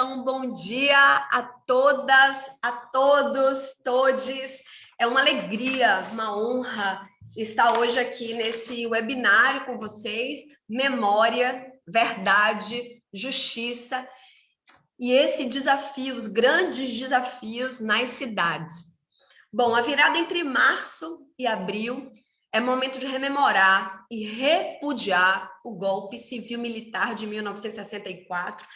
Então, bom dia a todas, a todos, todes. É uma alegria, uma honra estar hoje aqui nesse webinário com vocês. Memória, verdade, justiça e esse desafio, os grandes desafios nas cidades. Bom, a virada entre março e abril é momento de rememorar e repudiar o golpe civil-militar de 1964,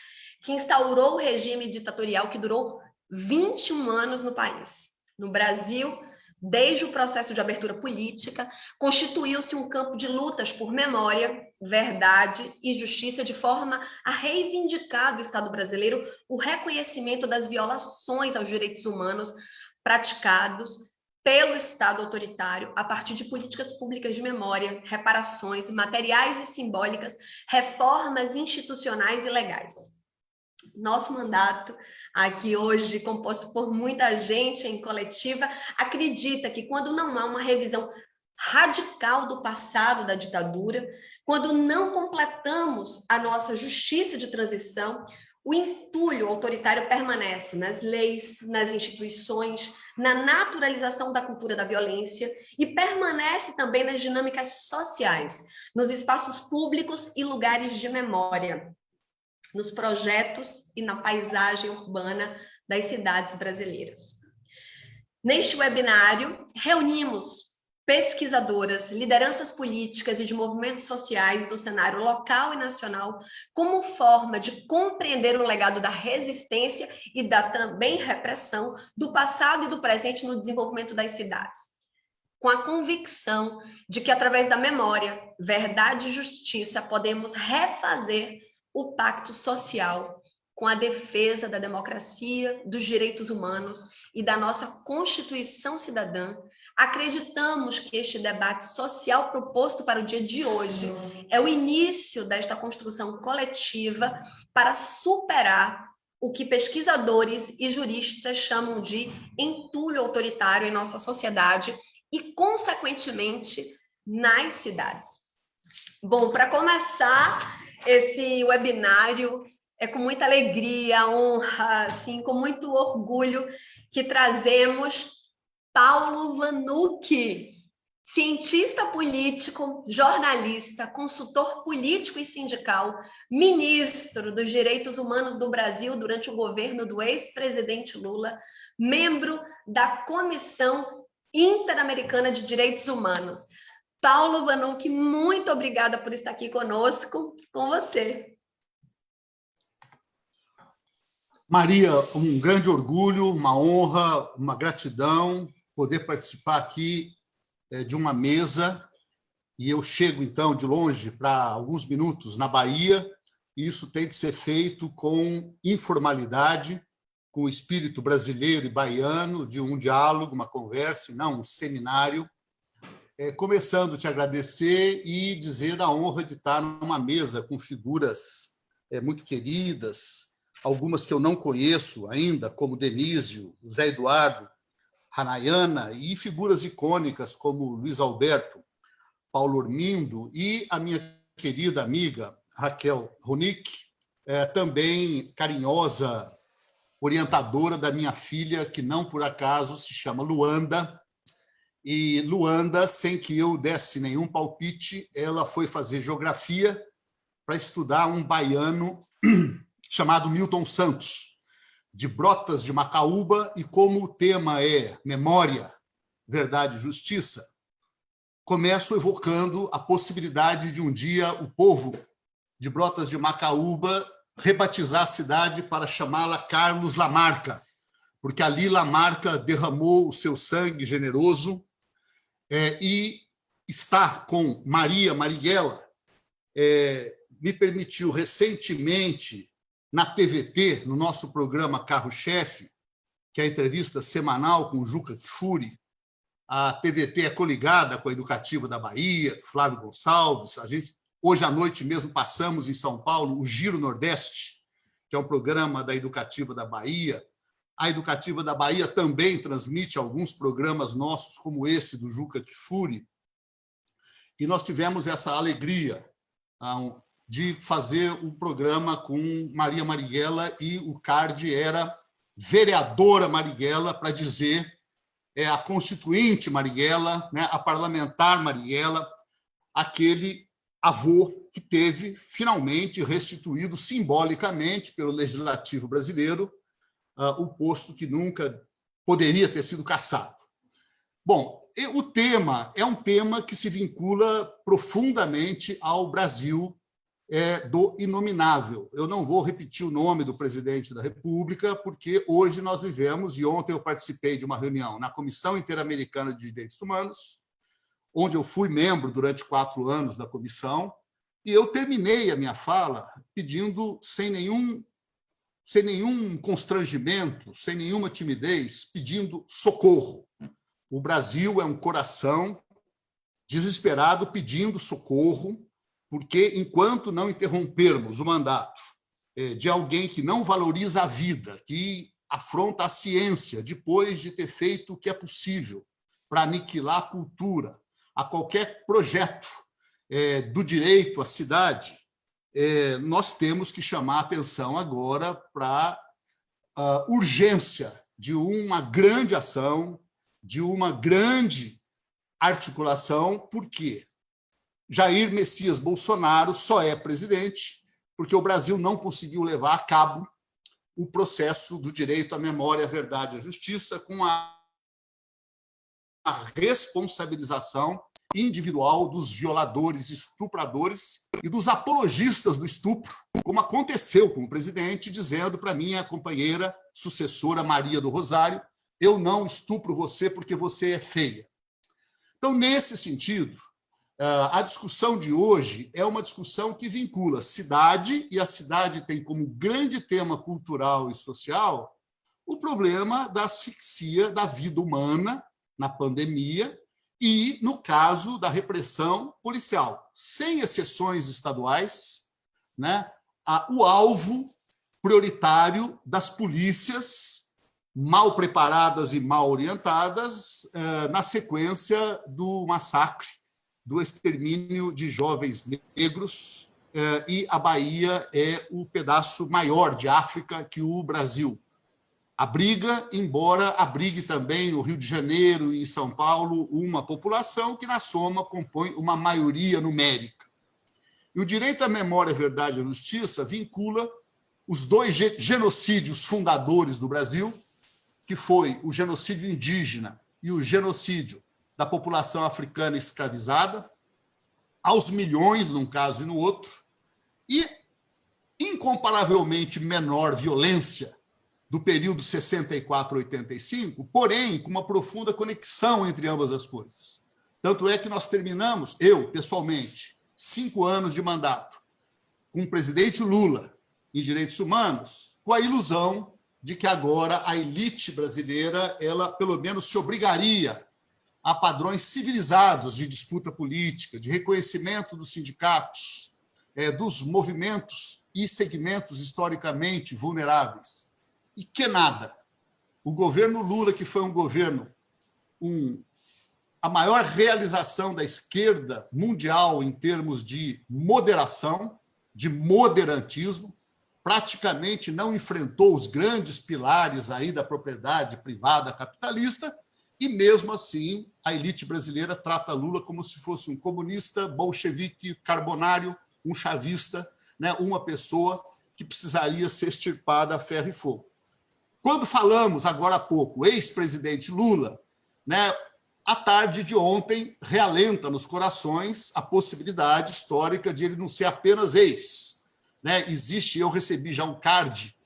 que instaurou o regime ditatorial que durou 21 anos no país. No Brasil, desde o processo de abertura política, constituiu-se um campo de lutas por memória, verdade e justiça, de forma a reivindicar do Estado brasileiro o reconhecimento das violações aos direitos humanos praticados pelo Estado autoritário a partir de políticas públicas de memória, reparações materiais e simbólicas, reformas institucionais e legais. Nosso mandato, aqui hoje composto por muita gente em coletiva, acredita que quando não há uma revisão radical do passado da ditadura, quando não completamos a nossa justiça de transição, o entulho autoritário permanece nas leis, nas instituições, na naturalização da cultura da violência e permanece também nas dinâmicas sociais, nos espaços públicos e lugares de memória, nos projetos e na paisagem urbana das cidades brasileiras. Neste webinário, reunimos pesquisadoras, lideranças políticas e de movimentos sociais do cenário local e nacional como forma de compreender o legado da resistência e da também repressão do passado e do presente no desenvolvimento das cidades, com a convicção de que através da memória, verdade e justiça podemos refazer o pacto social com a defesa da democracia, dos direitos humanos e da nossa Constituição cidadã. Acreditamos que este debate social proposto para o dia de hoje é o início desta construção coletiva para superar o que pesquisadores e juristas chamam de entulho autoritário em nossa sociedade e, consequentemente, nas cidades. Bom, para começar esse webinário, é com muita alegria, honra, assim, com muito orgulho que trazemos Paulo Vanucchi, cientista político, jornalista, consultor político e sindical, ministro dos Direitos Humanos do Brasil durante o governo do ex-presidente Lula, membro da Comissão Interamericana de Direitos Humanos. Paulo Vanucchi, muito obrigada por estar aqui conosco, com você. Maria, um grande orgulho, uma honra, uma gratidão poder participar aqui de uma mesa, e eu chego, então, de longe para alguns minutos na Bahia, e isso tem de ser feito com informalidade, com o espírito brasileiro e baiano, de um diálogo, uma conversa, e não um seminário, começando a te agradecer e dizer a honra de estar numa mesa com figuras muito queridas, algumas que eu não conheço ainda, como Denísio, Zé Eduardo, Ranayana, e figuras icônicas como Luiz Alberto, Paulo Ormindo e a minha querida amiga Raquel Ronick, também carinhosa orientadora da minha filha, que não por acaso se chama Luanda. E Luanda, sem que eu desse nenhum palpite, ela foi fazer geografia para estudar um baiano chamado Milton Santos, de Brotas de Macaúba, e como o tema é memória, verdade e justiça, começo evocando a possibilidade de um dia o povo de Brotas de Macaúba rebatizar a cidade para chamá-la Carlos Lamarca, porque ali Lamarca derramou o seu sangue generoso, e estar com Maria Marighella me permitiu recentemente, na TVT, no nosso programa Carro-Chefe, que é a entrevista semanal com Juca Kfouri. A TVT é coligada com a Educativa da Bahia, Flávio Gonçalves. A gente, hoje à noite mesmo, passamos em São Paulo o Giro Nordeste, que é um programa da Educativa da Bahia. A Educativa da Bahia também transmite alguns programas nossos, como esse do Juca Kfouri. E nós tivemos essa alegria, há de fazer o programa com Maria Marighella, e o card era vereadora Marighella, para dizer a constituinte Marighella, né, a parlamentar Marighella, aquele avô que teve, finalmente, restituído simbolicamente pelo Legislativo brasileiro o posto que nunca poderia ter sido cassado. Bom, o tema é um tema que se vincula profundamente ao Brasil do inominável. Eu não vou repetir o nome do presidente da República, porque hoje nós vivemos, e ontem eu participei de uma reunião na Comissão Interamericana de Direitos Humanos, onde eu fui membro durante 4 anos da comissão, e eu terminei a minha fala pedindo, sem nenhum constrangimento, sem nenhuma timidez, pedindo socorro. O Brasil é um coração desesperado pedindo socorro, porque, enquanto não interrompermos o mandato de alguém que não valoriza a vida, que afronta a ciência depois de ter feito o que é possível para aniquilar a cultura, a qualquer projeto do direito à cidade, nós temos que chamar a atenção agora para a urgência de uma grande ação, de uma grande articulação, porque Jair Messias Bolsonaro só é presidente porque o Brasil não conseguiu levar a cabo o processo do direito à memória, à verdade e à justiça, com a responsabilização individual dos violadores, estupradores e dos apologistas do estupro, como aconteceu com o presidente, dizendo para minha companheira, sucessora Maria do Rosário: eu não estupro você porque você é feia. Então, nesse sentido, a discussão de hoje é uma discussão que vincula cidade, e a cidade tem como grande tema cultural e social o problema da asfixia da vida humana na pandemia e, no caso da repressão policial. Sem exceções estaduais, né, o alvo prioritário das polícias mal preparadas e mal orientadas na sequência do massacre, do extermínio de jovens negros, e a Bahia é o pedaço maior de África que o Brasil abriga, embora abrigue também no Rio de Janeiro e em São Paulo uma população que, na soma, compõe uma maioria numérica. E o direito à memória, à verdade e à justiça vincula os 2 genocídios fundadores do Brasil, que foi o genocídio indígena e o genocídio da população africana escravizada, aos milhões, num caso e no outro, e incomparavelmente menor violência do período 64-85, porém com uma profunda conexão entre ambas as coisas. Tanto é que nós terminamos, eu, pessoalmente, 5 anos de mandato, com o presidente Lula em direitos humanos, com a ilusão de que agora a elite brasileira, ela pelo menos se obrigaria a padrões civilizados de disputa política, de reconhecimento dos sindicatos, dos movimentos e segmentos historicamente vulneráveis. E que nada. O governo Lula, que foi um governo, a maior realização da esquerda mundial em termos de moderação, de moderantismo, praticamente não enfrentou os grandes pilares aí da propriedade privada capitalista, e, mesmo assim, a elite brasileira trata Lula como se fosse um comunista, bolchevique, carbonário, um chavista, né, uma pessoa que precisaria ser extirpada a ferro e fogo. Quando falamos, agora há pouco, ex-presidente Lula, né, a tarde de ontem realenta nos corações a possibilidade histórica de ele não ser apenas ex. Né? Eu recebi já um card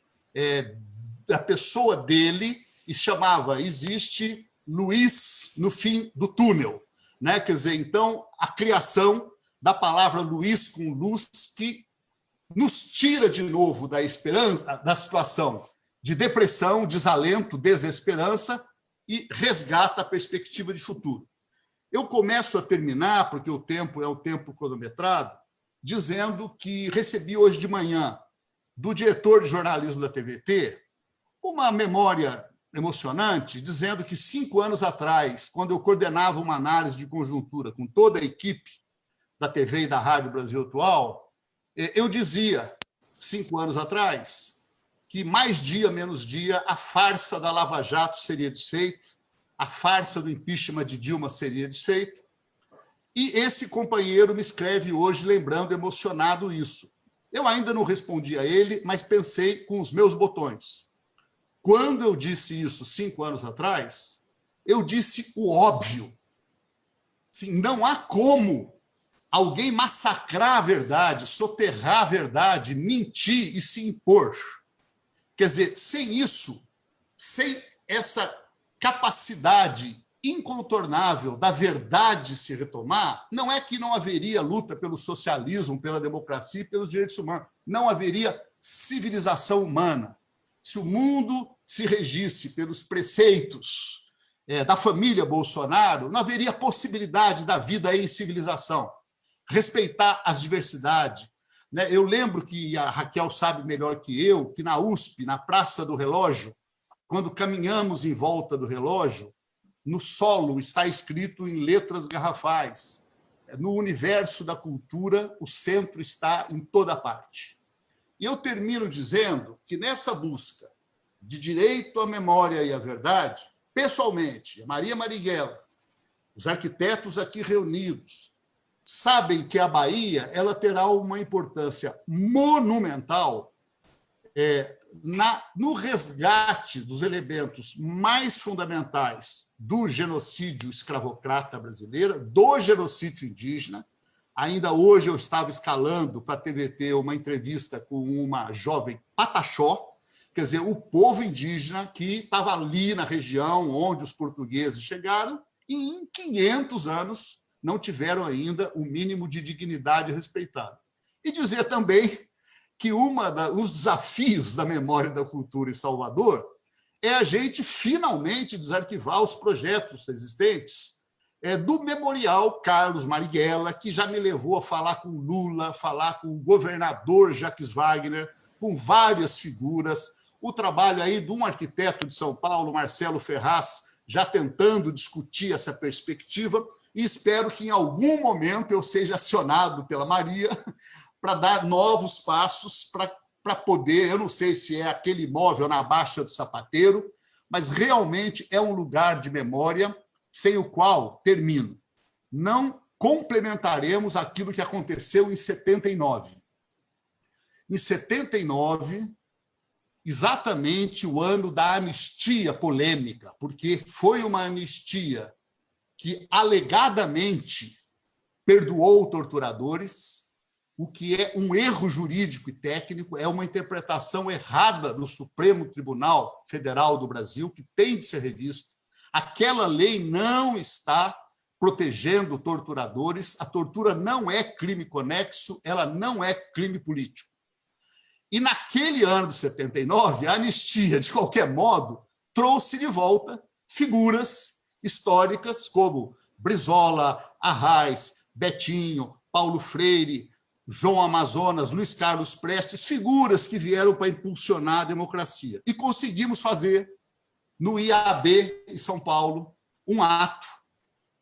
da pessoa dele, e chamava Existe Luiz no fim do túnel. Né? Quer dizer, então, a criação da palavra Luiz com luz, que nos tira de novo da esperança, da situação de depressão, desalento, desesperança, e resgata a perspectiva de futuro. Eu começo a terminar, porque o tempo é o tempo cronometrado, dizendo que recebi hoje de manhã, do diretor de jornalismo da TVT, uma memória emocionante, dizendo que 5 anos atrás, quando eu coordenava uma análise de conjuntura com toda a equipe da TV e da Rádio Brasil Atual, Eu dizia, 5 anos atrás, que mais dia, menos dia, a farsa da Lava Jato seria desfeita, a farsa do impeachment de Dilma seria desfeita, e esse companheiro me escreve hoje, lembrando, emocionado isso. Eu ainda não respondi a ele, mas pensei com os meus botões. Quando eu disse isso 5 anos atrás, eu disse o óbvio. Assim, não há como alguém massacrar a verdade, soterrar a verdade, mentir e se impor. Quer dizer, sem isso, sem essa capacidade incontornável da verdade se retomar, não é que não haveria luta pelo socialismo, pela democracia e pelos direitos humanos. Não haveria civilização humana. Se o mundo se regisse pelos preceitos da família Bolsonaro, não haveria possibilidade da vida em civilização. Respeitar as diversidades. Eu lembro que a Raquel sabe melhor que eu, que na USP, na Praça do Relógio, quando caminhamos em volta do relógio, no solo está escrito em letras garrafais: no universo da cultura, o centro está em toda parte. E eu termino dizendo que nessa busca de direito à memória e à verdade, pessoalmente, a Maria Marighella, os arquitetos aqui reunidos, sabem que a Bahia ela terá uma importância monumental no resgate dos elementos mais fundamentais do genocídio escravocrata brasileiro, do genocídio indígena. Ainda hoje eu estava escalando para a TVT uma entrevista com uma jovem Pataxó, quer dizer, o povo indígena que estava ali na região onde os portugueses chegaram e em 500 anos não tiveram ainda o mínimo de dignidade respeitado. E dizer também que os desafios da memória e da cultura em Salvador é a gente finalmente desarquivar os projetos existentes do Memorial Carlos Marighella, que já me levou a falar com Lula, falar com o governador Jacques Wagner, com várias figuras, o trabalho aí de um arquiteto de São Paulo, Marcelo Ferraz, já tentando discutir essa perspectiva, e espero que em algum momento eu seja acionado pela Maria para dar novos passos para poder, eu não sei se é aquele imóvel na Baixa do Sapateiro, mas realmente é um lugar de memória sem o qual, termino, não complementaremos aquilo que aconteceu em 79. Em 79, exatamente o ano da anistia polêmica, porque foi uma anistia que alegadamente perdoou torturadores, o que é um erro jurídico e técnico, é uma interpretação errada do Supremo Tribunal Federal do Brasil, que tem de ser revista. Aquela lei não está protegendo torturadores, a tortura não é crime conexo, ela não é crime político. E naquele ano de 79, a anistia, de qualquer modo, trouxe de volta figuras históricas como Brizola, Arraes, Betinho, Paulo Freire, João Amazonas, Luiz Carlos Prestes, figuras que vieram para impulsionar a democracia. E conseguimos fazer, no IAB, em São Paulo, um ato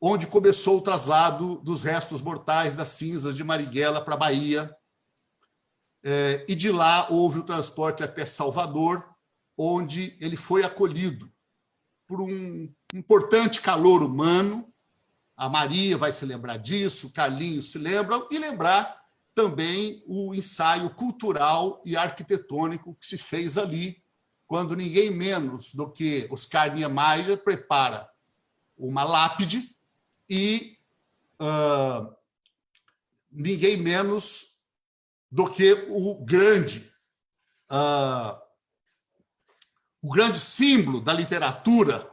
onde começou o traslado dos restos mortais das cinzas de Marighella para a Bahia, e de lá houve o transporte até Salvador, onde ele foi acolhido por um importante calor humano. A Maria vai se lembrar disso, o Carlinhos se lembram, e lembrar também o ensaio cultural e arquitetônico que se fez ali, quando ninguém menos do que Oscar Niemeyer prepara uma lápide e ninguém menos do que o grande símbolo da literatura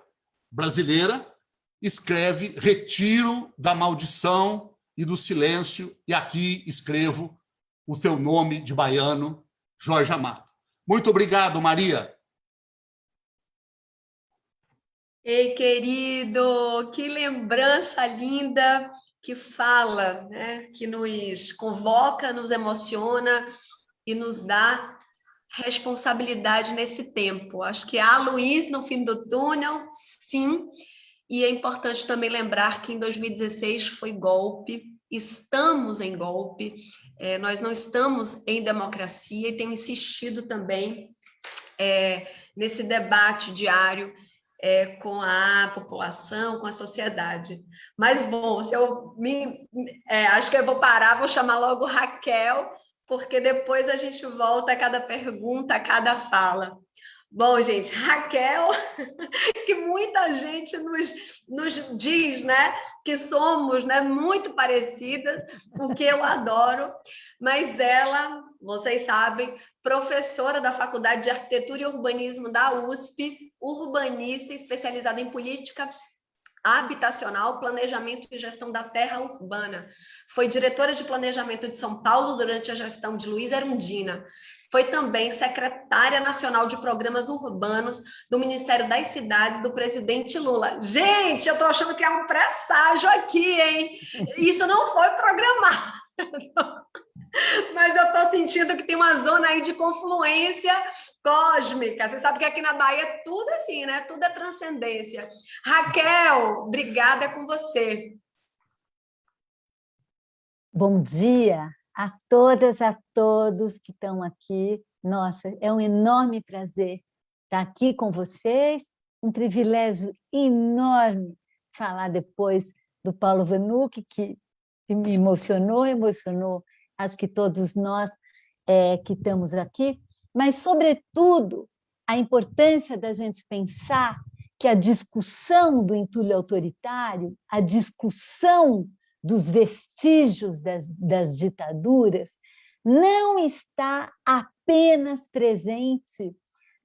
brasileira escreve Retiro da Maldição e do Silêncio, e aqui escrevo o teu nome de baiano, Jorge Amado. Muito obrigado, Maria. Ei, querido, que lembrança linda que fala, né? Que nos convoca, nos emociona e nos dá responsabilidade nesse tempo. Acho que há luz no fim do túnel, sim, e é importante também lembrar que em 2016 foi golpe, estamos em golpe, nós não estamos em democracia, e tenho insistido também nesse debate diário com a população, com a sociedade. Mas, bom, se eu acho que eu vou parar, vou chamar logo Raquel, porque depois a gente volta a cada pergunta, a cada fala. Bom, gente, Raquel, que muita gente nos diz, né, que somos, né, muito parecidas, o que eu adoro, mas ela, vocês sabem, professora da Faculdade de Arquitetura e Urbanismo da USP, urbanista especializada em política habitacional, planejamento e gestão da terra urbana. Foi diretora de planejamento de São Paulo durante a gestão de Luiz Erundina. Foi também secretária nacional de programas urbanos do Ministério das Cidades do presidente Lula. Gente, eu estou achando que é um presságio aqui, hein? Isso não foi programado. Mas eu estou sentindo que tem uma zona aí de confluência cósmica. Você sabe que aqui na Bahia é tudo assim, né? Tudo é transcendência. Raquel, obrigada, é com você. Bom dia a todas, a todos que estão aqui. Nossa, é um enorme prazer estar aqui com vocês, um privilégio enorme falar depois do Paulo Vanucchi, que me emocionou, acho que todos nós que estamos aqui, mas, sobretudo, a importância da gente pensar que a discussão do entulho autoritário, a discussão dos vestígios das ditaduras, não está apenas presente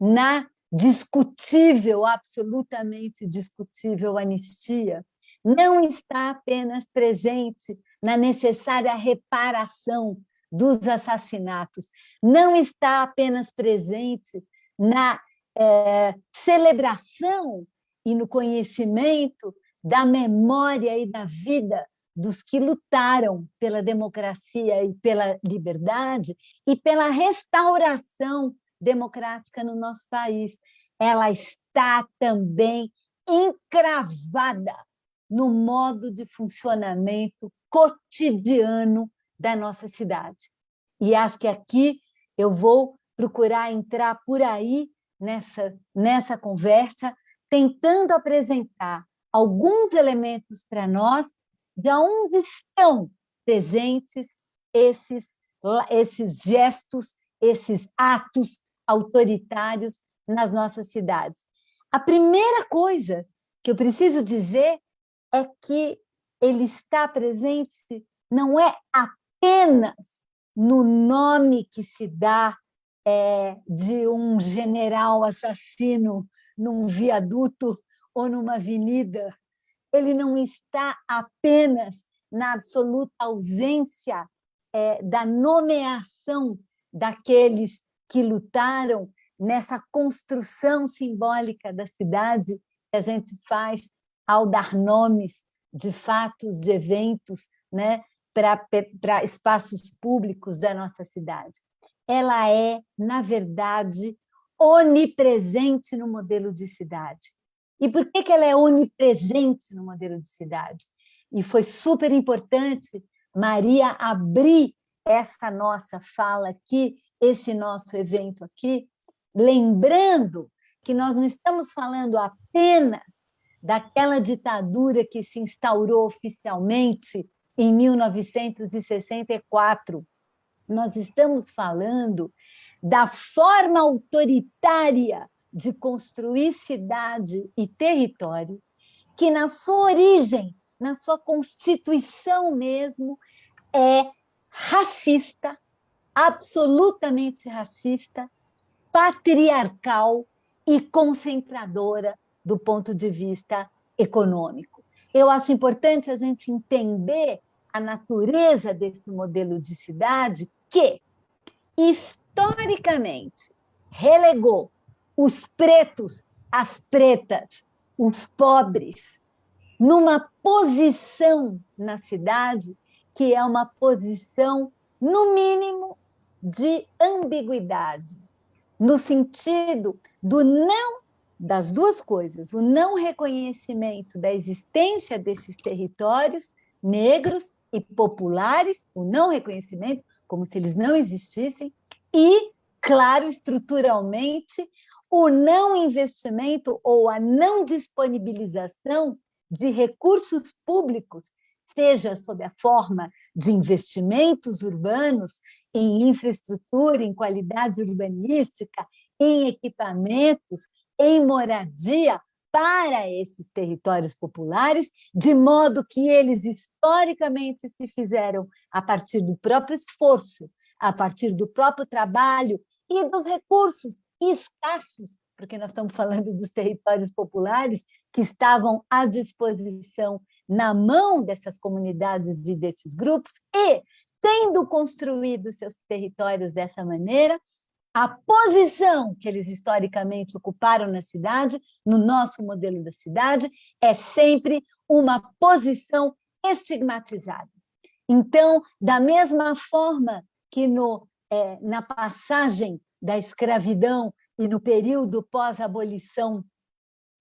na discutível, absolutamente discutível anistia, não está apenas presente na necessária reparação dos assassinatos, não está apenas presente na celebração e no conhecimento da memória e da vida dos que lutaram pela democracia e pela liberdade e pela restauração democrática no nosso país. Ela está também encravada no modo de funcionamento cotidiano da nossa cidade. E acho que aqui eu vou procurar entrar por aí nessa conversa, tentando apresentar alguns elementos para nós de onde estão presentes esses gestos, esses atos autoritários nas nossas cidades. A primeira coisa que eu preciso dizer é que ele está presente não é apenas no nome que se dá de um general assassino num viaduto ou numa avenida. Ele não está apenas na absoluta ausência da nomeação daqueles que lutaram nessa construção simbólica da cidade que a gente faz ao dar nomes de fatos, de eventos, né, para espaços públicos da nossa cidade. Ela é, na verdade, onipresente no modelo de cidade. E por que ela é onipresente no modelo de cidade? E foi super importante, Maria, abrir essa nossa fala aqui, esse nosso evento aqui, lembrando que nós não estamos falando apenas daquela ditadura que se instaurou oficialmente em 1964. Nós estamos falando da forma autoritária de construir cidade e território, que na sua origem, na sua constituição mesmo, é racista, absolutamente racista, patriarcal e concentradora do ponto de vista econômico. Eu acho importante a gente entender a natureza desse modelo de cidade que, historicamente, relegou os pretos, as pretas, os pobres, numa posição na cidade que é uma posição, no mínimo, de ambiguidade, no sentido do não, das duas coisas, o não reconhecimento da existência desses territórios negros e populares, o não reconhecimento, como se eles não existissem, e, claro, estruturalmente, o não investimento ou a não disponibilização de recursos públicos, seja sob a forma de investimentos urbanos em infraestrutura, em qualidade urbanística, em equipamentos, em moradia, para esses territórios populares, de modo que eles historicamente se fizeram a partir do próprio esforço, a partir do próprio trabalho e dos recursos escassos, porque nós estamos falando dos territórios populares que estavam à disposição na mão dessas comunidades e desses grupos, e, tendo construído seus territórios dessa maneira, a posição que eles historicamente ocuparam na cidade, no nosso modelo da cidade, é sempre uma posição estigmatizada. Então, da mesma forma que na passagem da escravidão e no período pós-abolição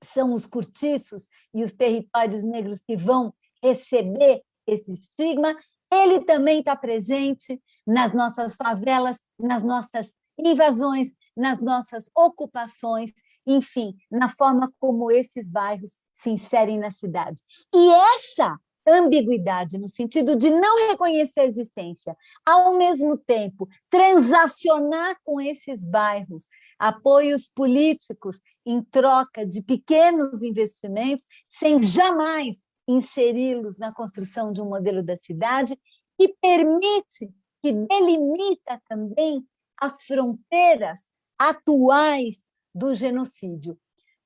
são os cortiços e os territórios negros que vão receber esse estigma, ele também está presente nas nossas favelas, nas nossas invasões, nas nossas ocupações, enfim, na forma como esses bairros se inserem na cidade. E essa ambiguidade, no sentido de não reconhecer a existência, ao mesmo tempo transacionar com esses bairros apoios políticos em troca de pequenos investimentos, sem jamais inseri-los na construção de um modelo da cidade, que permite, que delimita também as fronteiras atuais do genocídio.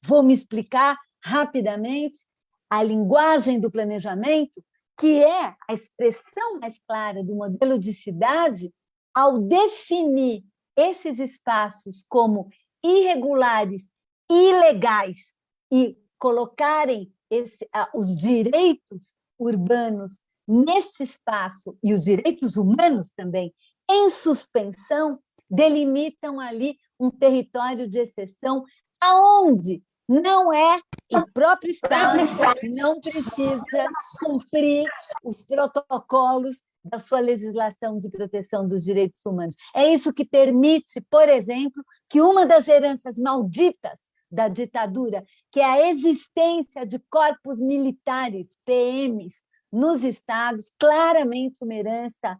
Vou me explicar rapidamente. A linguagem do planejamento, que é a expressão mais clara do modelo de cidade, ao definir esses espaços como irregulares, ilegais, e colocarem os direitos urbanos nesse espaço, e os direitos humanos também, em suspensão, delimitam ali um território de exceção, aonde não é o próprio Estado, não precisa cumprir os protocolos da sua legislação de proteção dos direitos humanos. É isso que permite, por exemplo, que uma das heranças malditas da ditadura, que é a existência de corpos militares, PMs, nos estados, claramente uma herança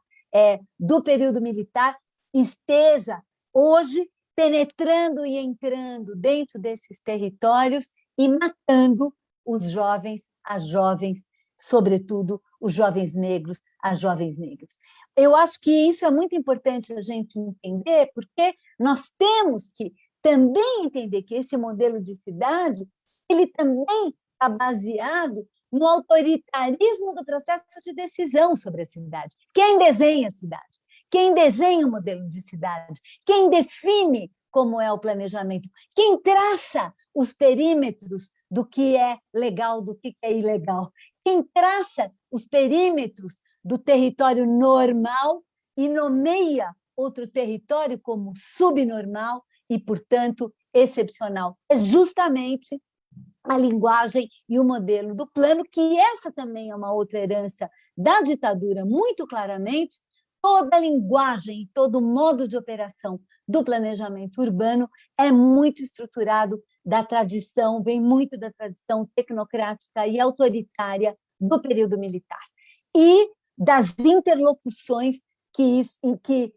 do período militar, esteja hoje penetrando e entrando dentro desses territórios e matando os jovens, as jovens, sobretudo os jovens negros, as jovens negras. Eu acho que isso é muito importante a gente entender, porque nós temos que também entender que esse modelo de cidade, ele também está baseado no autoritarismo do processo de decisão sobre a cidade. Quem desenha a cidade? Quem desenha o modelo de cidade? Quem define como é o planejamento? Quem traça os perímetros do que é legal, do que é ilegal? Quem traça os perímetros do território normal e nomeia outro território como subnormal e, portanto, excepcional? É justamente a linguagem e o modelo do plano, que essa também é uma outra herança da ditadura, muito claramente. Toda a linguagem, todo o modo de operação do planejamento urbano é muito estruturado da tradição, vem muito da tradição tecnocrática e autoritária do período militar. E das interlocuções em que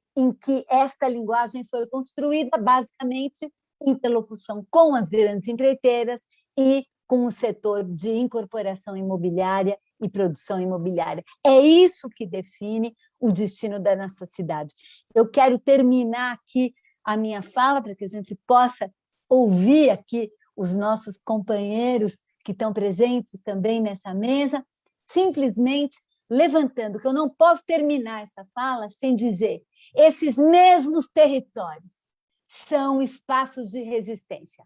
esta linguagem foi construída, basicamente, interlocução com as grandes empreiteiras e com o setor de incorporação imobiliária e produção imobiliária. É isso que define o destino da nossa cidade. Eu quero terminar aqui a minha fala para que a gente possa ouvir aqui os nossos companheiros que estão presentes também nessa mesa, simplesmente levantando, que eu não posso terminar essa fala sem dizer: esses mesmos territórios são espaços de resistência,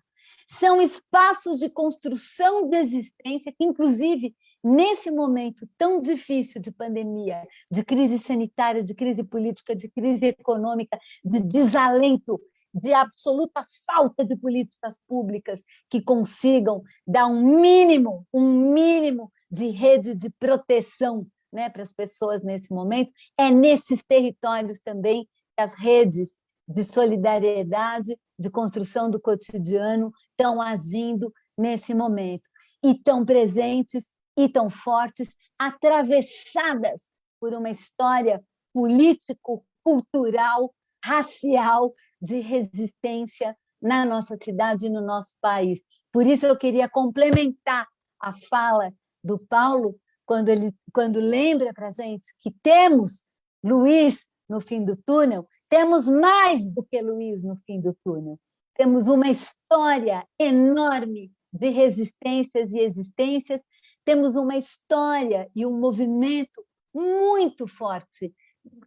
são espaços de construção de existência que, inclusive, nesse momento tão difícil de pandemia, de crise sanitária, de crise política, de crise econômica, de desalento, de absoluta falta de políticas públicas que consigam dar um mínimo de rede de proteção né, para as pessoas nesse momento. É nesses territórios também que as redes de solidariedade, de construção do cotidiano estão agindo nesse momento, e tão presentes, e tão fortes, atravessadas por uma história político-cultural, racial, de resistência na nossa cidade e no nosso país. Por isso, eu queria complementar a fala do Paulo, quando lembra para a gente que temos Luiz no fim do túnel, temos mais do que Luiz no fim do túnel. Temos uma história enorme de resistências e existências, temos uma história e um movimento muito forte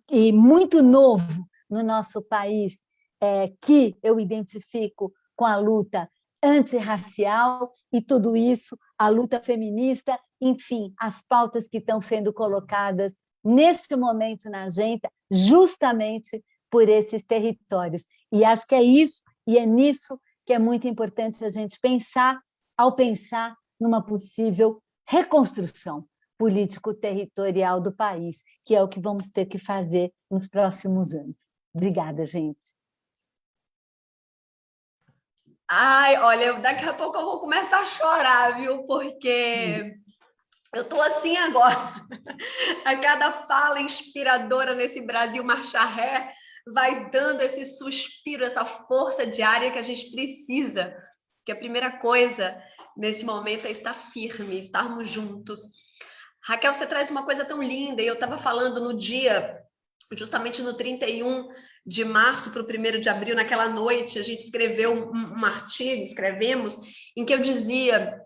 e muito novo no nosso país, que eu identifico com a luta antirracial e tudo isso, a luta feminista, enfim, as pautas que estão sendo colocadas neste momento na agenda, justamente por esses territórios. E acho que é isso, e é nisso que é muito importante a gente pensar, ao pensar numa possível reconstrução político-territorial do país, que é o que vamos ter que fazer nos próximos anos. Obrigada, gente. Ai, olha, daqui a pouco eu vou começar a chorar, viu? Porque eu estou assim agora. A cada fala inspiradora nesse Brasil marcha ré vai dando esse suspiro, essa força diária que a gente precisa. Que a primeira coisa nesse momento é estar firme, estarmos juntos. Raquel, você traz uma coisa tão linda, e eu estava falando no dia, justamente no 31 de março para o 1º de abril, naquela noite, a gente escreveu um artigo, escrevemos, em que eu dizia,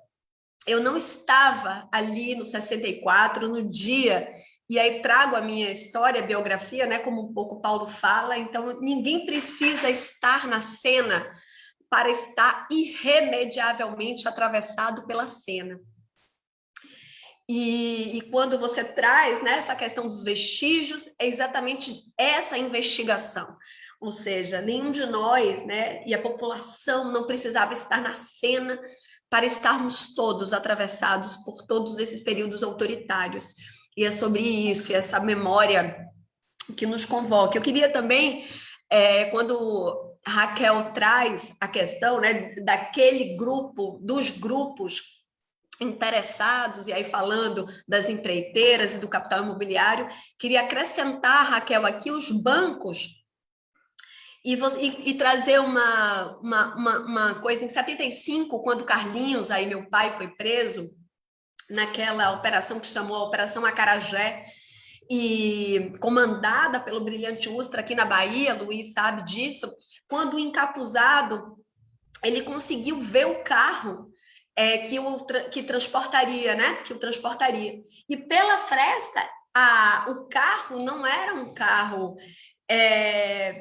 eu não estava ali no 64, no dia, e aí trago a minha história, a biografia, né, como um pouco Paulo fala, então ninguém precisa estar na cena para estar irremediavelmente atravessado pela cena. E quando você traz, né, essa questão dos vestígios, é exatamente essa investigação. Ou seja, nenhum de nós, né, e a população não precisava estar na cena para estarmos todos atravessados por todos esses períodos autoritários. E é sobre isso, e essa memória que nos convoca. Eu queria também, quando Raquel traz a questão, né, daquele grupo, dos grupos interessados, e aí falando das empreiteiras e do capital imobiliário, queria acrescentar, Raquel, aqui os bancos e trazer uma coisa. Em 75, quando Carlinhos, aí meu pai, foi preso, naquela operação que chamou a Operação Acarajé, e comandada pelo Brilhante Ustra aqui na Bahia, Luiz sabe disso, quando o encapuzado ele conseguiu ver o carro que transportaria, né? Que o transportaria. E pela fresta, o carro não era um carro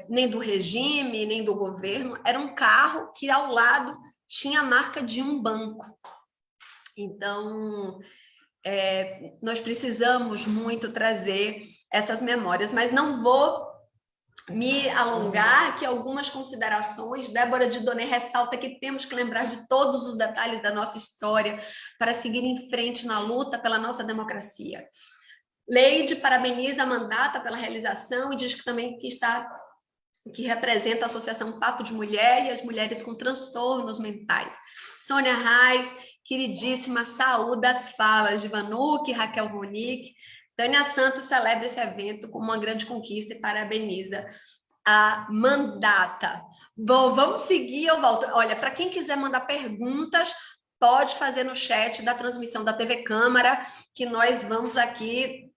nem do regime, nem do governo, era um carro que ao lado tinha a marca de um banco. Então, nós precisamos muito trazer essas memórias, mas não vou me alongar aqui algumas considerações. Débora de Donê ressalta que temos que lembrar de todos os detalhes da nossa história para seguir em frente na luta pela nossa democracia. Leide parabeniza a Mandata pela realização e diz que também que representa a Associação Papo de Mulher e as mulheres com transtornos mentais. Sônia Reis, queridíssima, saúda as falas de Vanuc, Raquel Ronick. Tânia Santos celebra esse evento como uma grande conquista e parabeniza a Mandata. Bom, vamos seguir, eu volto. Olha, para quem quiser mandar perguntas, pode fazer no chat da transmissão da TV Câmara, que nós vamos aqui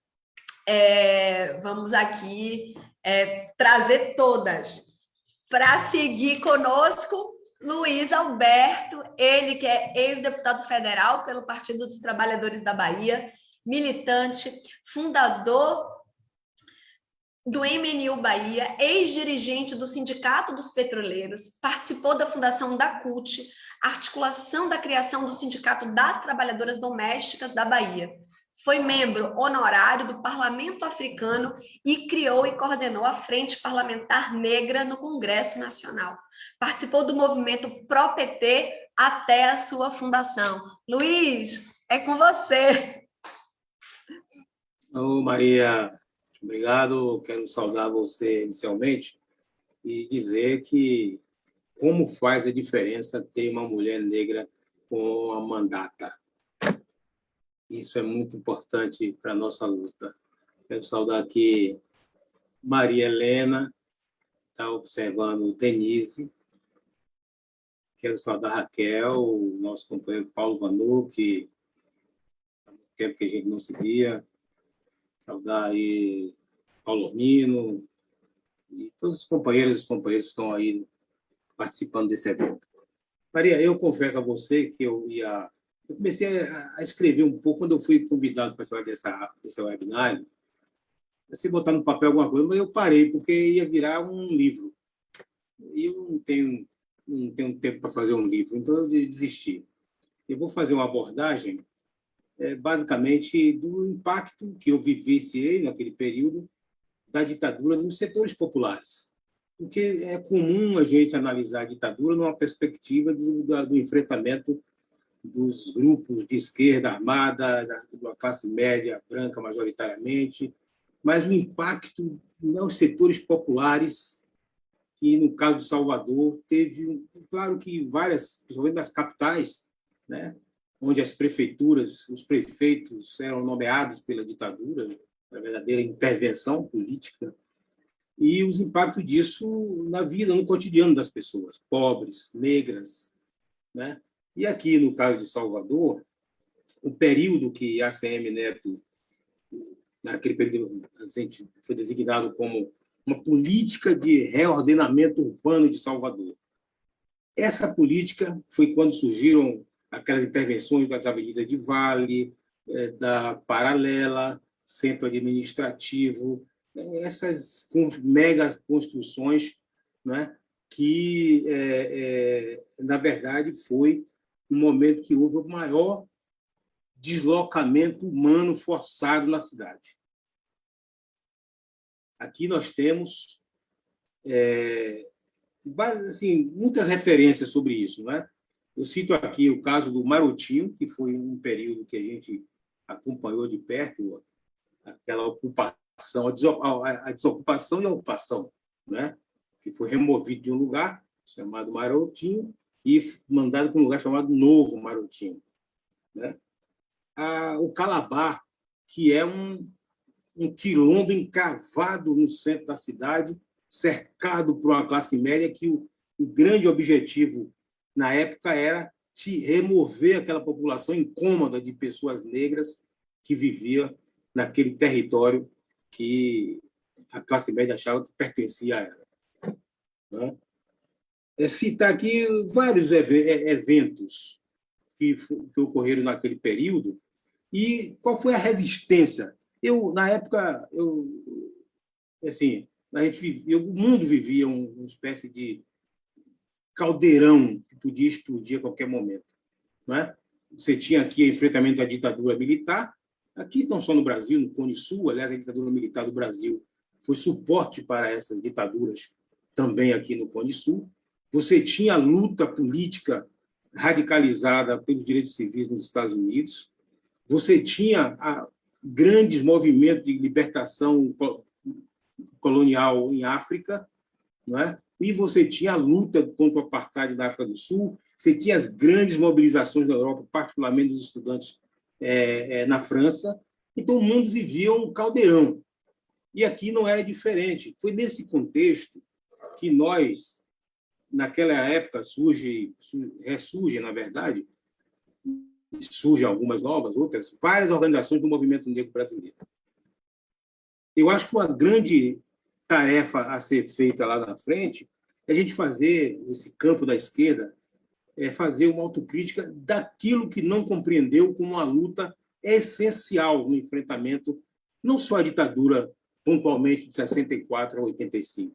trazer todas. Para seguir conosco, Luiz Alberto, ele que é ex-deputado federal pelo Partido dos Trabalhadores da Bahia, militante, fundador do MNU Bahia, ex-dirigente do Sindicato dos Petroleiros, participou da fundação da CUT, articulação da criação do Sindicato das Trabalhadoras Domésticas da Bahia. Foi membro honorário do Parlamento Africano e criou e coordenou a Frente Parlamentar Negra no Congresso Nacional. Participou do movimento Pró-PT até a sua fundação. Luiz, é com você. Ô, Maria, obrigado. Quero saudar você inicialmente e dizer que como faz a diferença ter uma mulher negra com a mandata. Isso é muito importante para a nossa luta. Quero saudar aqui Maria Helena, está observando Denise. Quero saudar Raquel, o nosso companheiro Paulo Vanu, que há muito tempo que a gente não se via. Saudar aí Paulo Nino e todos os companheiros que estão aí participando desse evento. Maria, eu confesso a você que eu comecei a escrever um pouco quando eu fui convidado para participar desse webinário. Comecei a botar no papel alguma coisa, mas eu parei, porque ia virar um livro. E eu não tenho tempo para fazer um livro, então eu desisti. Eu vou fazer uma abordagem, basicamente, do impacto que eu vivenciei naquele período da ditadura nos setores populares. Porque é comum a gente analisar a ditadura numa perspectiva do enfrentamento dos grupos de esquerda armada, da classe média branca majoritariamente, mas o impacto nos setores populares, que no caso de Salvador teve, claro que várias, principalmente das capitais, né, onde as prefeituras, os prefeitos eram nomeados pela ditadura, a verdadeira intervenção política, e os impactos disso na vida, no cotidiano das pessoas, pobres, negras, né? E aqui, no caso de Salvador, o período que ACM Neto, naquele período, foi designado como uma política de reordenamento urbano de Salvador. Essa política foi quando surgiram aquelas intervenções das avenidas de Vale, da Paralela, centro administrativo, essas mega construções, né, que, na verdade, foi um momento que houve o maior deslocamento humano forçado na cidade. Aqui nós temos assim, muitas referências sobre isso, né? Eu cito aqui o caso do Marotinho, que foi um período que a gente acompanhou de perto, aquela ocupação, a desocupação e a ocupação, né? Que foi removido de um lugar chamado Marotinho e mandado para um lugar chamado Novo Marotinho, né? O Calabar, que é um quilombo encravado no centro da cidade, cercado por uma classe média que o grande objetivo, na época, era remover aquela população incômoda de pessoas negras que vivia naquele território que a classe média achava que pertencia a ela, né? Citar aqui vários eventos que ocorreram naquele período e qual foi a resistência. Na época, assim, o mundo vivia uma espécie de caldeirão que podia explodir a qualquer momento, não é? Você tinha aqui o enfrentamento da ditadura militar, aqui não só no Brasil, no Cone Sul, aliás, a ditadura militar do Brasil foi suporte para essas ditaduras também aqui no Cone Sul. Você tinha a luta política radicalizada pelos direitos civis nos Estados Unidos. Você tinha grandes movimentos de libertação colonial em África, não é? E você tinha a luta contra o apartheid da África do Sul, você tinha as grandes mobilizações na Europa, particularmente dos estudantes na França. Então, o mundo vivia um caldeirão. E aqui não era diferente. Foi nesse contexto que nós, naquela época, ressurge, na verdade, surgem algumas novas, outras, várias organizações do movimento negro brasileiro. Eu acho que uma grande tarefa a ser feita lá na frente é a gente fazer, nesse campo da esquerda, fazer uma autocrítica daquilo que não compreendeu como uma luta essencial no enfrentamento, não só à ditadura, pontualmente, de 64 a 85,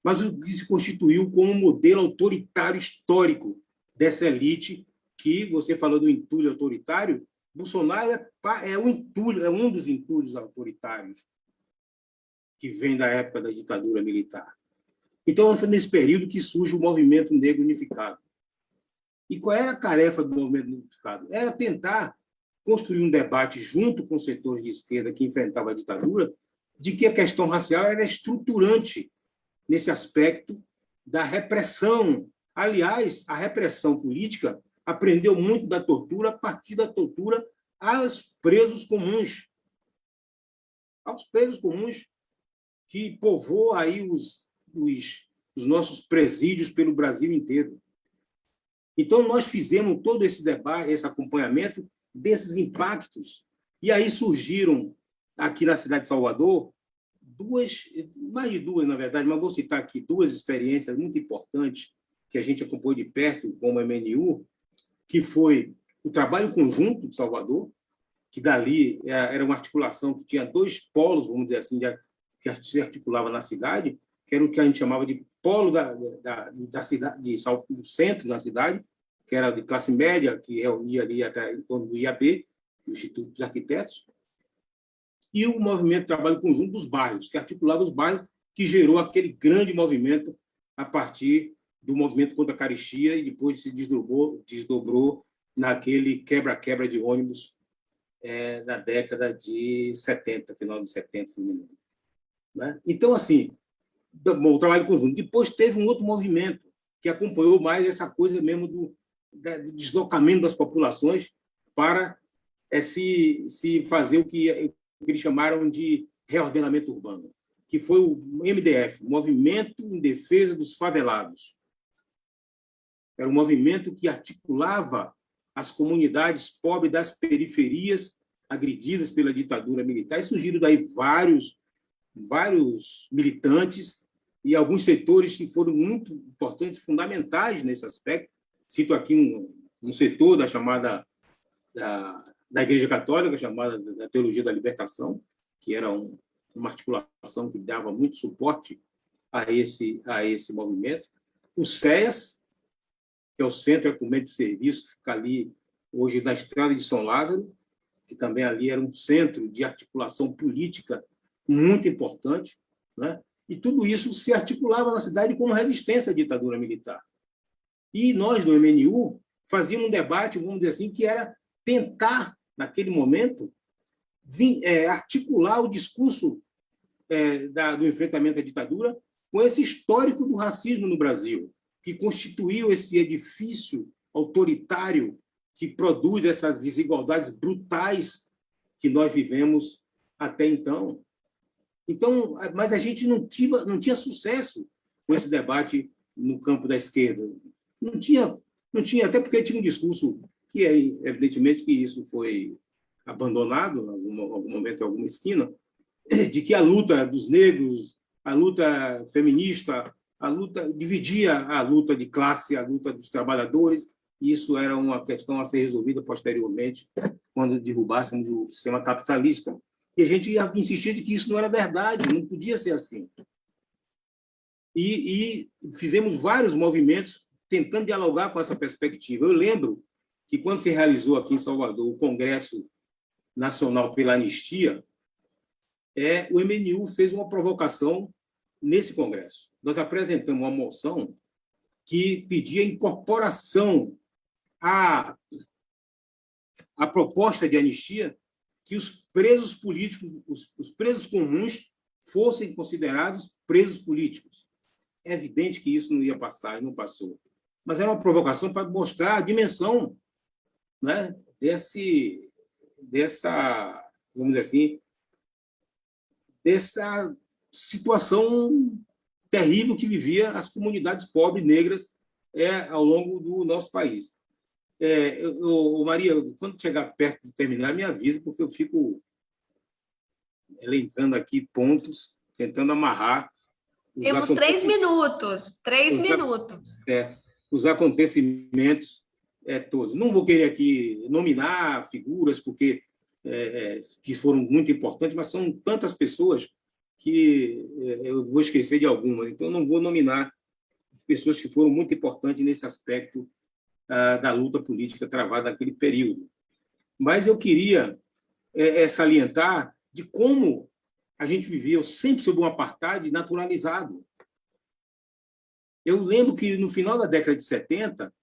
mas o que se constituiu como um modelo autoritário histórico dessa elite que, você falou do entulho autoritário, Bolsonaro é um dos entulhos autoritários que vem da época da ditadura militar. Então, foi nesse período que surge o movimento negro unificado. E qual era a tarefa do movimento negro unificado? Era tentar construir um debate junto com os setores de esquerda que enfrentavam a ditadura, de que a questão racial era estruturante nesse aspecto da repressão. Aliás, a repressão política aprendeu muito da tortura a partir da tortura aos presos comuns. Aos presos comuns que povoam aí os nossos presídios pelo Brasil inteiro. Então, nós fizemos todo esse debate, esse acompanhamento desses impactos. E aí surgiram, aqui na cidade de Salvador, mais de duas, na verdade, mas vou citar aqui duas experiências muito importantes que a gente acompanhou de perto, como a MNU, que foi o trabalho conjunto de Salvador, que dali era uma articulação que tinha dois polos, vamos dizer assim, que se articulava na cidade, que era o que a gente chamava de polo da cidade, do centro da cidade, que era de classe média, que reunia ali até em torno do IAB, do Instituto dos Arquitetos, e o movimento de trabalho conjunto dos bairros, que articulava os bairros, que gerou aquele grande movimento a partir do movimento contra a carestia e depois se desdobrou naquele quebra-quebra de ônibus na década de 70, final de 70, se não me engano. Né? Então, assim, o trabalho conjunto. Depois teve um outro movimento que acompanhou mais essa coisa mesmo do deslocamento das populações para se fazer o que eles chamaram de reordenamento urbano, que foi o MDF, Movimento em Defesa dos Favelados. Era um movimento que articulava as comunidades pobres das periferias agredidas pela ditadura militar, e surgiram daí vários militantes e alguns setores que foram muito importantes, fundamentais nesse aspecto. Cito aqui um setor da chamada da Igreja Católica, chamada da Teologia da Libertação, que era uma articulação que dava muito suporte a esse movimento. O CEAS, que é o Centro Ecumênico de Serviço, que fica ali hoje na Estrada de São Lázaro, que também ali era um centro de articulação política muito importante, né? E tudo isso se articulava na cidade como resistência à ditadura militar. E nós, do MNU, fazíamos um debate, vamos dizer assim, que era tentar, naquele momento, articular o discurso do enfrentamento à ditadura com esse histórico do racismo no Brasil, que constituiu esse edifício autoritário que produz essas desigualdades brutais que nós vivemos até então. Mas a gente não tinha sucesso com esse debate no campo da esquerda. Não tinha, até porque tinha um discurso que, evidentemente, que isso foi abandonado em algum momento, em alguma esquina, de que a luta dos negros, a luta feminista, dividia a luta de classe, a luta dos trabalhadores, e isso era uma questão a ser resolvida posteriormente, quando derrubássemos o sistema capitalista. E a gente insistia de que isso não era verdade, não podia ser assim. E fizemos vários movimentos tentando dialogar com essa perspectiva. Eu lembro que, quando se realizou aqui em Salvador o Congresso Nacional pela Anistia, o MNU fez uma provocação nesse congresso. Nós apresentamos uma moção que pedia incorporação à proposta de anistia, que os presos políticos, os presos comuns, fossem considerados presos políticos. É evidente que isso não ia passar, e não passou. Mas era uma provocação para mostrar a dimensão, né, dessa, vamos dizer assim, dessa situação terrível que vivia as comunidades pobres negras ao longo do nosso país. Maria, quando chegar perto de terminar, me avisa, porque eu fico elencando aqui pontos, tentando amarrar. Temos 3 minutos. 3 minutos. Os acontecimentos todos. Não vou querer aqui nominar figuras, porque que foram muito importantes, mas são tantas pessoas que eu vou esquecer de algumas. Então, não vou nominar pessoas que foram muito importantes nesse aspecto da luta política travada naquele período. Mas eu queria salientar de como a gente vivia sempre sob um apartheid naturalizado. Eu lembro que, no final da década de 70,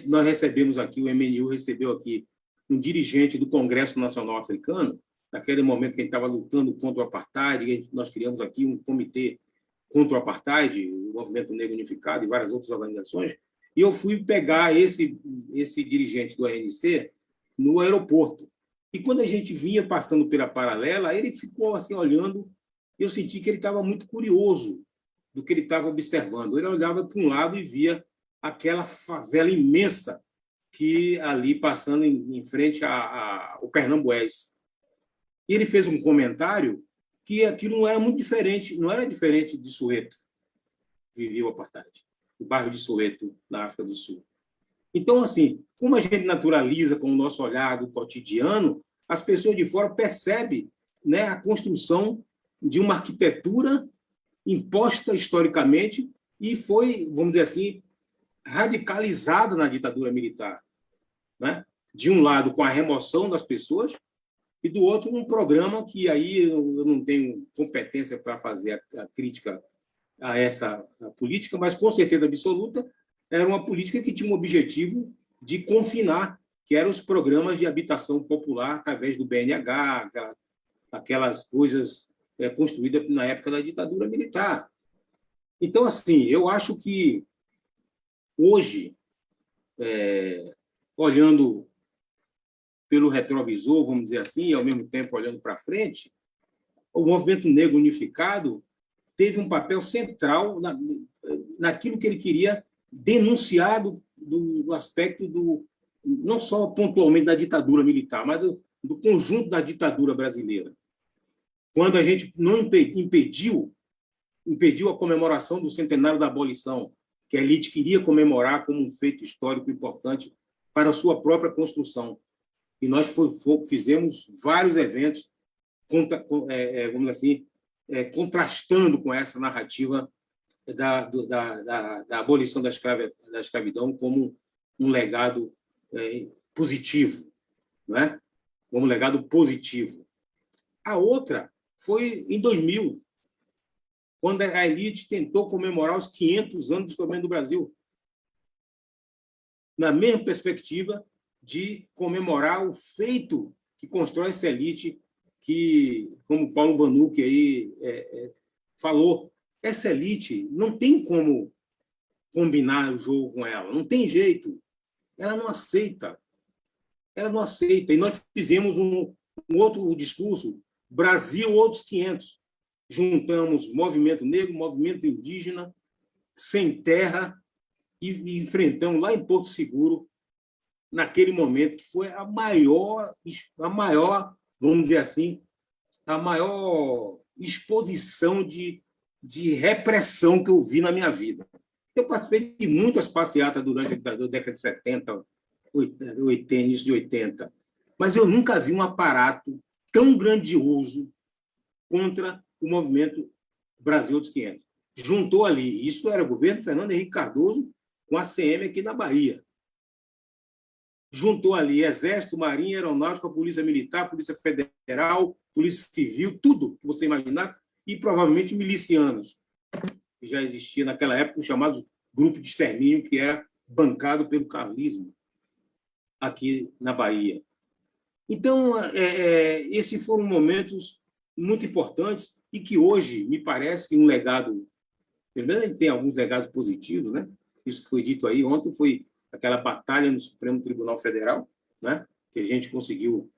nós recebemos aqui, o MNU recebeu aqui um dirigente do Congresso Nacional Africano, naquele momento que a gente estava lutando contra o apartheid, nós criamos aqui um comitê contra o apartheid, o Movimento Negro Unificado e várias outras organizações, e eu fui pegar esse dirigente do RNC no aeroporto. E quando a gente vinha passando pela paralela, ele ficou assim olhando, e eu senti que ele estava muito curioso do que ele estava observando. Ele olhava para um lado e via aquela favela imensa que ali passando em frente ao Pernambués. E ele fez um comentário que aquilo não era muito diferente, não era diferente de Soweto, que vivia o apartheid, o bairro de Soweto, na África do Sul. Então, assim, como a gente naturaliza com o nosso olhar do cotidiano, as pessoas de fora percebem, né, a construção de uma arquitetura imposta historicamente e foi, vamos dizer assim, radicalizada na ditadura militar, né? De um lado, com a remoção das pessoas, e do outro, um programa que aí eu não tenho competência para fazer a crítica a essa política, mas, com certeza absoluta, era uma política que tinha um objetivo de confinar, que eram os programas de habitação popular através do BNH, aquelas coisas construídas na época da ditadura militar. Então, assim, eu acho que hoje, olhando pelo retrovisor, vamos dizer assim, e ao mesmo tempo olhando para frente, o movimento negro unificado teve um papel central naquilo que ele queria denunciar do aspecto não só pontualmente da ditadura militar, mas do conjunto da ditadura brasileira. Quando a gente não impediu a comemoração do centenário da abolição, que a elite queria comemorar como um feito histórico importante para a sua própria construção. E nós fizemos vários eventos vamos assim, contrastando com essa narrativa da abolição da escravidão como um legado positivo, né? Como um legado positivo. A outra foi em 2000, quando a elite tentou comemorar os 500 anos do descobrimento do Brasil, na mesma perspectiva de comemorar o feito que constrói essa elite que, como Paulo Vanucci aí falou, essa elite não tem como combinar o jogo com ela, não tem jeito. Ela não aceita. Ela não aceita. E nós fizemos um outro discurso, Brasil, outros 500. Juntamos movimento negro, movimento indígena, sem terra, e enfrentamos lá em Porto Seguro, naquele momento, que foi a maior, vamos dizer assim, a maior exposição de repressão que eu vi na minha vida. Eu participei de muitas passeatas durante a década de 70, 80, início de 80, mas eu nunca vi um aparato tão grandioso contra o movimento Brasil dos 500. Juntou ali, isso era o governo Fernando Henrique Cardoso com a CM aqui na Bahia. Juntou ali Exército, Marinha, Aeronáutica, Polícia Militar, Polícia Federal, Polícia Civil, tudo que você imaginasse, e provavelmente milicianos, que já existia naquela época, os chamados grupos de extermínio, que era bancado pelo carlismo aqui na Bahia. Então, esses foram momentos muito importantes e que hoje me parece que um legado, pelo menos ele tem alguns legados positivos, né? Isso que foi dito aí ontem foi aquela batalha no Supremo Tribunal Federal, né? Que a gente conseguiu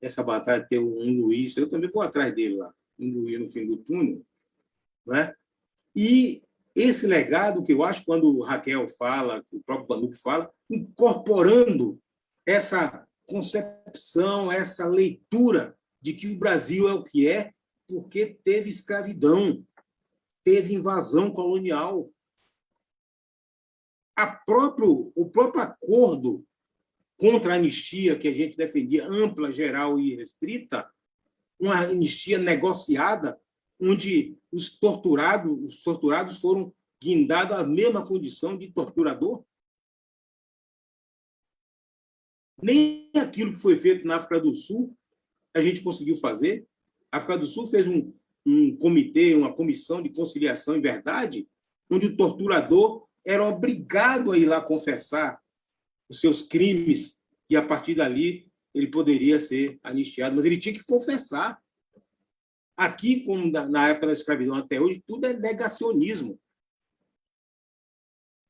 essa batalha ter um Luiz, eu também vou atrás dele lá, um Luiz no fim do túnel, né? E esse legado que eu acho, quando Raquel fala, o próprio Vanucci fala, incorporando essa concepção, essa leitura de que o Brasil é o que é porque teve escravidão, teve invasão colonial. O próprio acordo contra a anistia que a gente defendia, ampla, geral e restrita, uma anistia negociada, onde os torturados foram guindados à mesma condição de torturador. Nem aquilo que foi feito na África do Sul a gente conseguiu fazer. A África do Sul fez um comitê, uma comissão de conciliação e verdade, onde o torturador era obrigado a ir lá confessar os seus crimes e, a partir dali, ele poderia ser anistiado, mas ele tinha que confessar. Aqui, como na época da escravidão até hoje, tudo é negacionismo.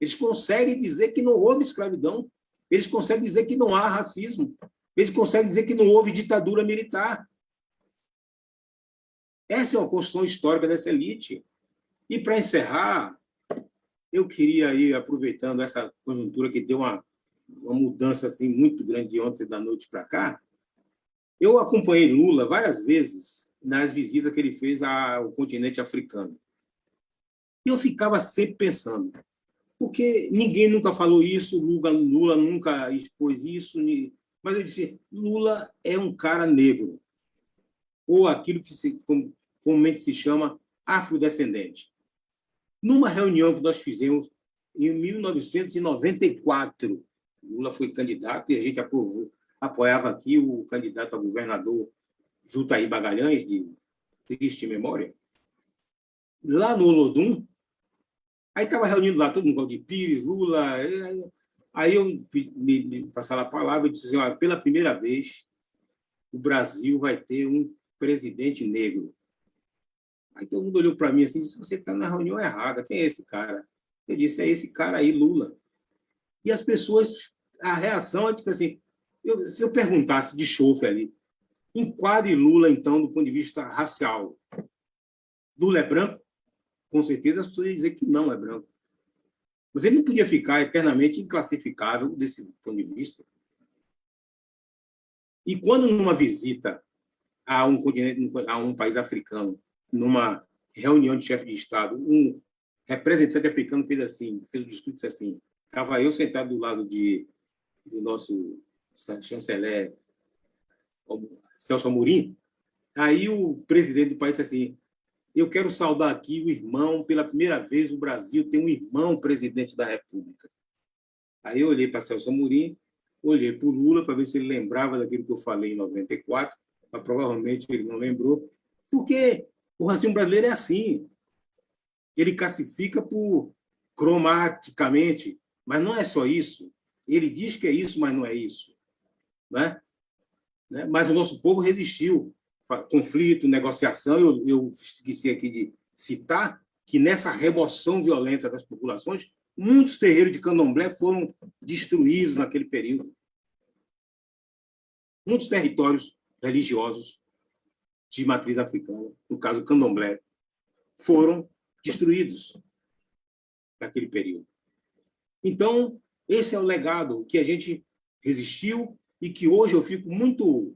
Eles conseguem dizer que não houve escravidão, eles conseguem dizer que não há racismo, eles conseguem dizer que não houve ditadura militar. Essa é uma construção histórica dessa elite. E, para encerrar, eu queria ir aproveitando essa conjuntura que deu uma mudança assim, muito grande de ontem da noite para cá. Eu acompanhei Lula várias vezes nas visitas que ele fez ao continente africano. E eu ficava sempre pensando, porque ninguém nunca falou isso, Lula nunca expôs isso, mas eu disse, Lula é um cara negro, ou aquilo que comumente se chama afrodescendente. Numa reunião que nós fizemos em 1994, Lula foi candidato e a gente apoiava aqui o candidato a governador Jutaí Magalhães, de triste memória, lá no Olodum. Aí estava reunindo lá todo mundo, de Pires, Lula. Aí eu me passaram a palavra e disse assim, olha, pela primeira vez, o Brasil vai ter um presidente negro. Aí todo mundo olhou para mim assim e disse, você está na reunião errada, quem é esse cara? Eu disse, é esse cara aí, Lula. E as pessoas, a reação é tipo assim, se eu perguntasse de chofre ali, enquadre Lula, então, do ponto de vista racial. Lula é branco? Com certeza as pessoas iam dizer que não é branco. Mas ele não podia ficar eternamente inclassificável desse ponto de vista. E quando numa visita a um país africano, numa reunião de chefe de Estado, um representante africano fez o discurso, disse assim, estava eu sentado do lado do nosso chanceler Celso Amorim, aí o presidente do país disse assim, eu quero saudar aqui o irmão, pela primeira vez o Brasil tem um irmão presidente da República. Aí eu olhei para Celso Amorim, olhei para o Lula para ver se ele lembrava daquilo que eu falei em 94, mas provavelmente ele não lembrou, porque o racismo brasileiro é assim. Ele classifica cromaticamente, mas não é só isso. Ele diz que é isso, mas não é isso. Né? Mas o nosso povo resistiu. Conflito, negociação. Eu esqueci aqui de citar que nessa remoção violenta das populações, muitos terreiros de candomblé foram destruídos naquele período. Muitos territórios religiosos de matriz africana, no caso do candomblé, foram destruídos naquele período. Então, esse é o legado que a gente resistiu e que hoje eu fico muito,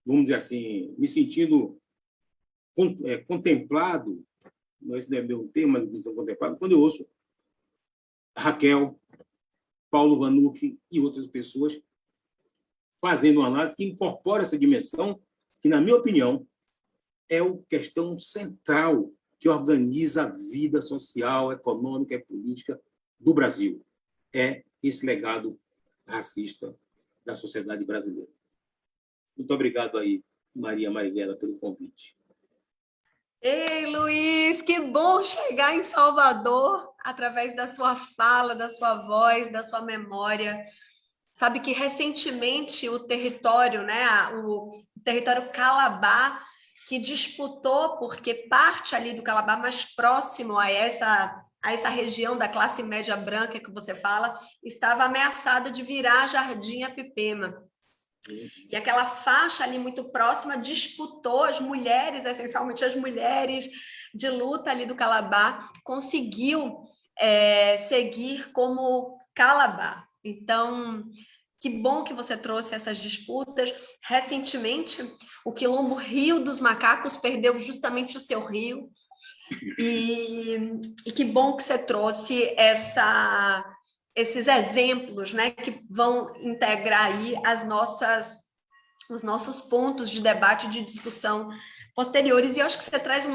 vamos dizer assim, me sentindo contemplado, esse não é meu tema, mas me contemplado, quando eu ouço Raquel, Paulo Vanucci e outras pessoas fazendo uma análise que incorpora essa dimensão, que, na minha opinião, é a questão central que organiza a vida social, econômica e política do Brasil. É esse legado racista da sociedade brasileira. Muito obrigado aí, Maria Marighella, pelo convite. Ei, Luiz, que bom chegar em Salvador através da sua fala, da sua voz, da sua memória. Sabe que recentemente o território, né, o território Calabar, que disputou, porque parte ali do Calabar mais próximo a essa região da classe média branca que você fala, estava ameaçada de virar Jardim Apipema. E aquela faixa ali muito próxima disputou as mulheres, essencialmente as mulheres de luta ali do Calabar, conseguiu seguir como Calabar. Então, que bom que você trouxe essas disputas. Recentemente, o Quilombo Rio dos Macacos perdeu justamente o seu rio. E que bom que você trouxe esses exemplos, né, que vão integrar aí os nossos pontos de debate, de discussão posteriores. E eu acho que você traz,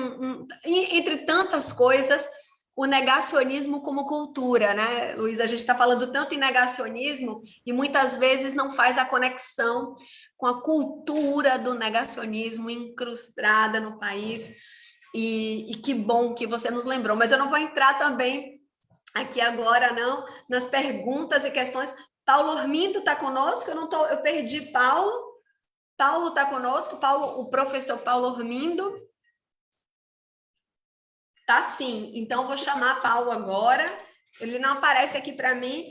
entre tantas coisas, o negacionismo como cultura, né, Luiz? A gente está falando tanto em negacionismo e muitas vezes não faz a conexão com a cultura do negacionismo incrustada no país. E que bom que você nos lembrou. Mas eu não vou entrar também aqui agora, não, nas perguntas e questões. Paulo Ormindo está conosco? Eu perdi Paulo. Paulo está conosco? Paulo, o professor Paulo Ormindo? Tá sim. Então, vou chamar Paulo agora. Ele não aparece aqui para mim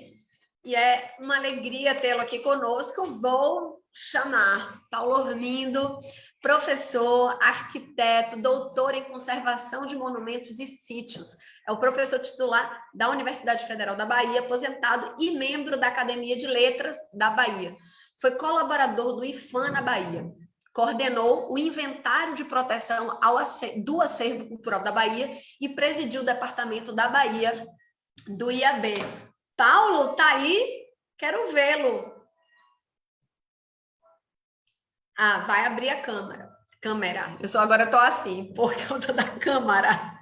e é uma alegria tê-lo aqui conosco. Vou chamar Paulo Ormindo, professor, arquiteto, doutor em conservação de monumentos e sítios. É o professor titular da Universidade Federal da Bahia, aposentado e membro da Academia de Letras da Bahia. Foi colaborador do IFAM na Bahia. Coordenou o inventário de proteção do acervo cultural da Bahia e presidiu o departamento da Bahia do IAB. Paulo, tá aí? Quero vê-lo. Ah, vai abrir a câmera. Eu só agora estou assim, por causa da câmera.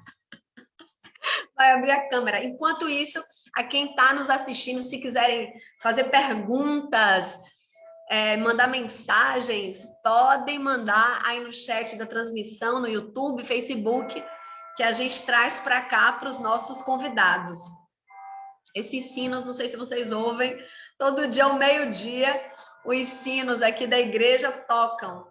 Vai abrir a câmera. Enquanto isso, a quem está nos assistindo, se quiserem fazer perguntas, mandar mensagens, podem mandar aí no chat da transmissão, no YouTube, Facebook, que a gente traz para cá para os nossos convidados. Esses sinos, não sei se vocês ouvem, todo dia ao meio-dia, os sinos aqui da igreja tocam.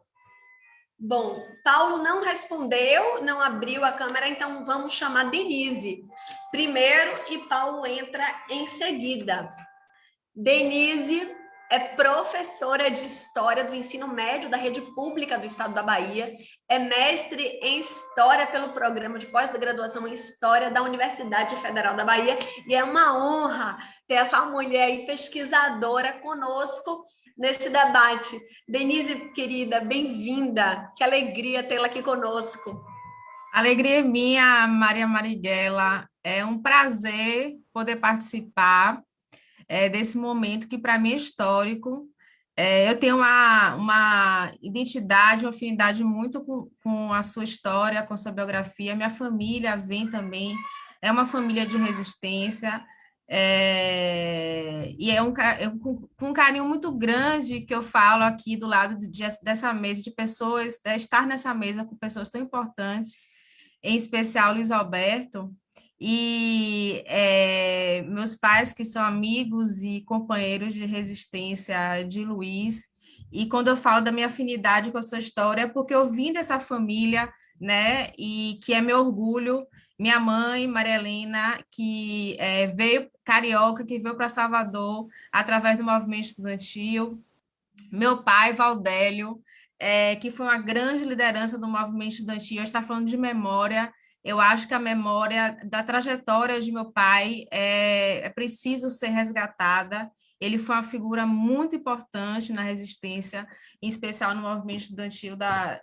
Bom, Paulo não respondeu, não abriu a câmera, então vamos chamar Denise primeiro e Paulo entra em seguida. Denise é professora de História do Ensino Médio da Rede Pública do Estado da Bahia, é mestre em História pelo Programa de Pós-Graduação em História da Universidade Federal da Bahia, e é uma honra ter essa mulher aí, pesquisadora, conosco nesse debate. Denise, querida, bem-vinda, que alegria tê-la aqui conosco. Alegria minha, Maria Marighella, é um prazer poder participar desse momento que para mim é histórico. Eu tenho uma identidade, uma afinidade muito com a sua história, com a sua biografia. Minha família vem também, é uma família de resistência, e com um carinho muito grande que eu falo aqui do lado dessa mesa, de pessoas, estar nessa mesa com pessoas tão importantes, em especial Luiz Alberto, e meus pais, que são amigos e companheiros de resistência de Luiz. E quando eu falo da minha afinidade com a sua história, é porque eu vim dessa família, né, e que é meu orgulho. Minha mãe, Maria Helena, que veio carioca, que veio para Salvador através do movimento estudantil. Meu pai, Valdélio, que foi uma grande liderança do movimento estudantil. Eu estou falando de memória. Eu acho que a memória da trajetória de meu pai é preciso ser resgatada. Ele foi uma figura muito importante na resistência, em especial no movimento estudantil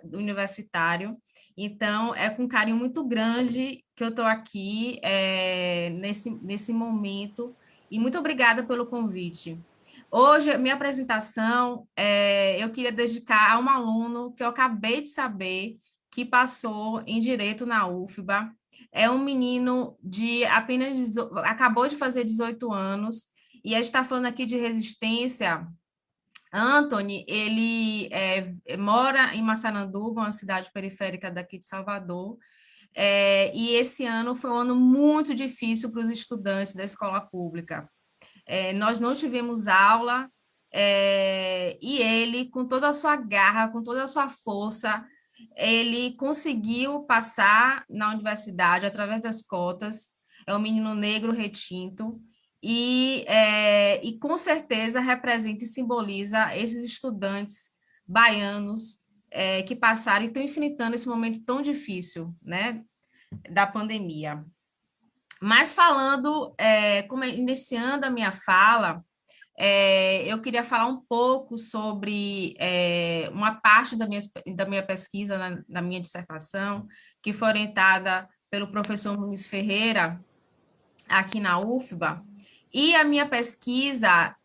do universitário. Então, é com carinho muito grande que eu estou aqui nesse momento. E muito obrigada pelo convite. Hoje, minha apresentação, eu queria dedicar a um aluno que eu acabei de saber que passou em Direito na UFBA. É um menino de acabou de fazer 18 anos, e a gente está falando aqui de resistência. Anthony, ele mora em Massaranduba, uma cidade periférica daqui de Salvador, e esse ano foi um ano muito difícil para os estudantes da escola pública. Nós não tivemos aula, e ele, com toda a sua garra, com toda a sua força, ele conseguiu passar na universidade através das cotas. É um menino negro retinto, e com certeza representa e simboliza esses estudantes baianos que passaram e estão enfrentando esse momento tão difícil, né, da pandemia. Mas falando, iniciando a minha fala, eu queria falar um pouco sobre uma parte da minha pesquisa, na minha dissertação, que foi orientada pelo professor Muniz Ferreira, aqui na UFBA, e a minha pesquisa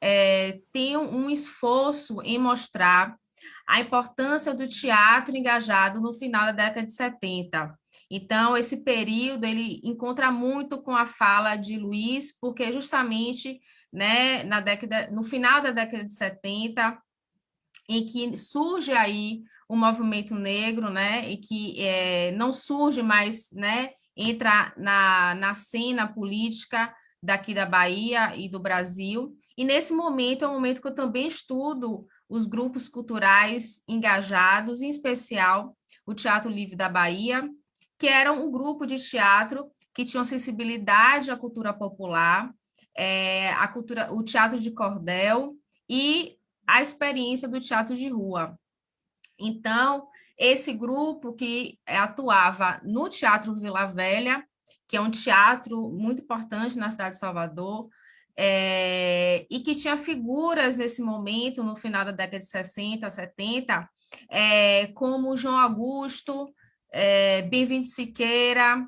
tem um esforço em mostrar a importância do teatro engajado no final da década de 70. Então, esse período, ele encontra muito com a fala de Luiz, porque justamente, né, no final da década de 70, em que surge aí o movimento negro, né, e que não surge mais, né, entra na cena política daqui da Bahia e do Brasil. E nesse momento é um momento que eu também estudo os grupos culturais engajados, em especial o Teatro Livre da Bahia, que era um grupo de teatro que tinha sensibilidade à cultura popular, o teatro de cordel e a experiência do teatro de rua. Então, esse grupo que atuava no Teatro Vila Velha, que é um teatro muito importante na cidade de Salvador, e que tinha figuras nesse momento, no final da década de 60, 70, como João Augusto, Bem-vindo Siqueira,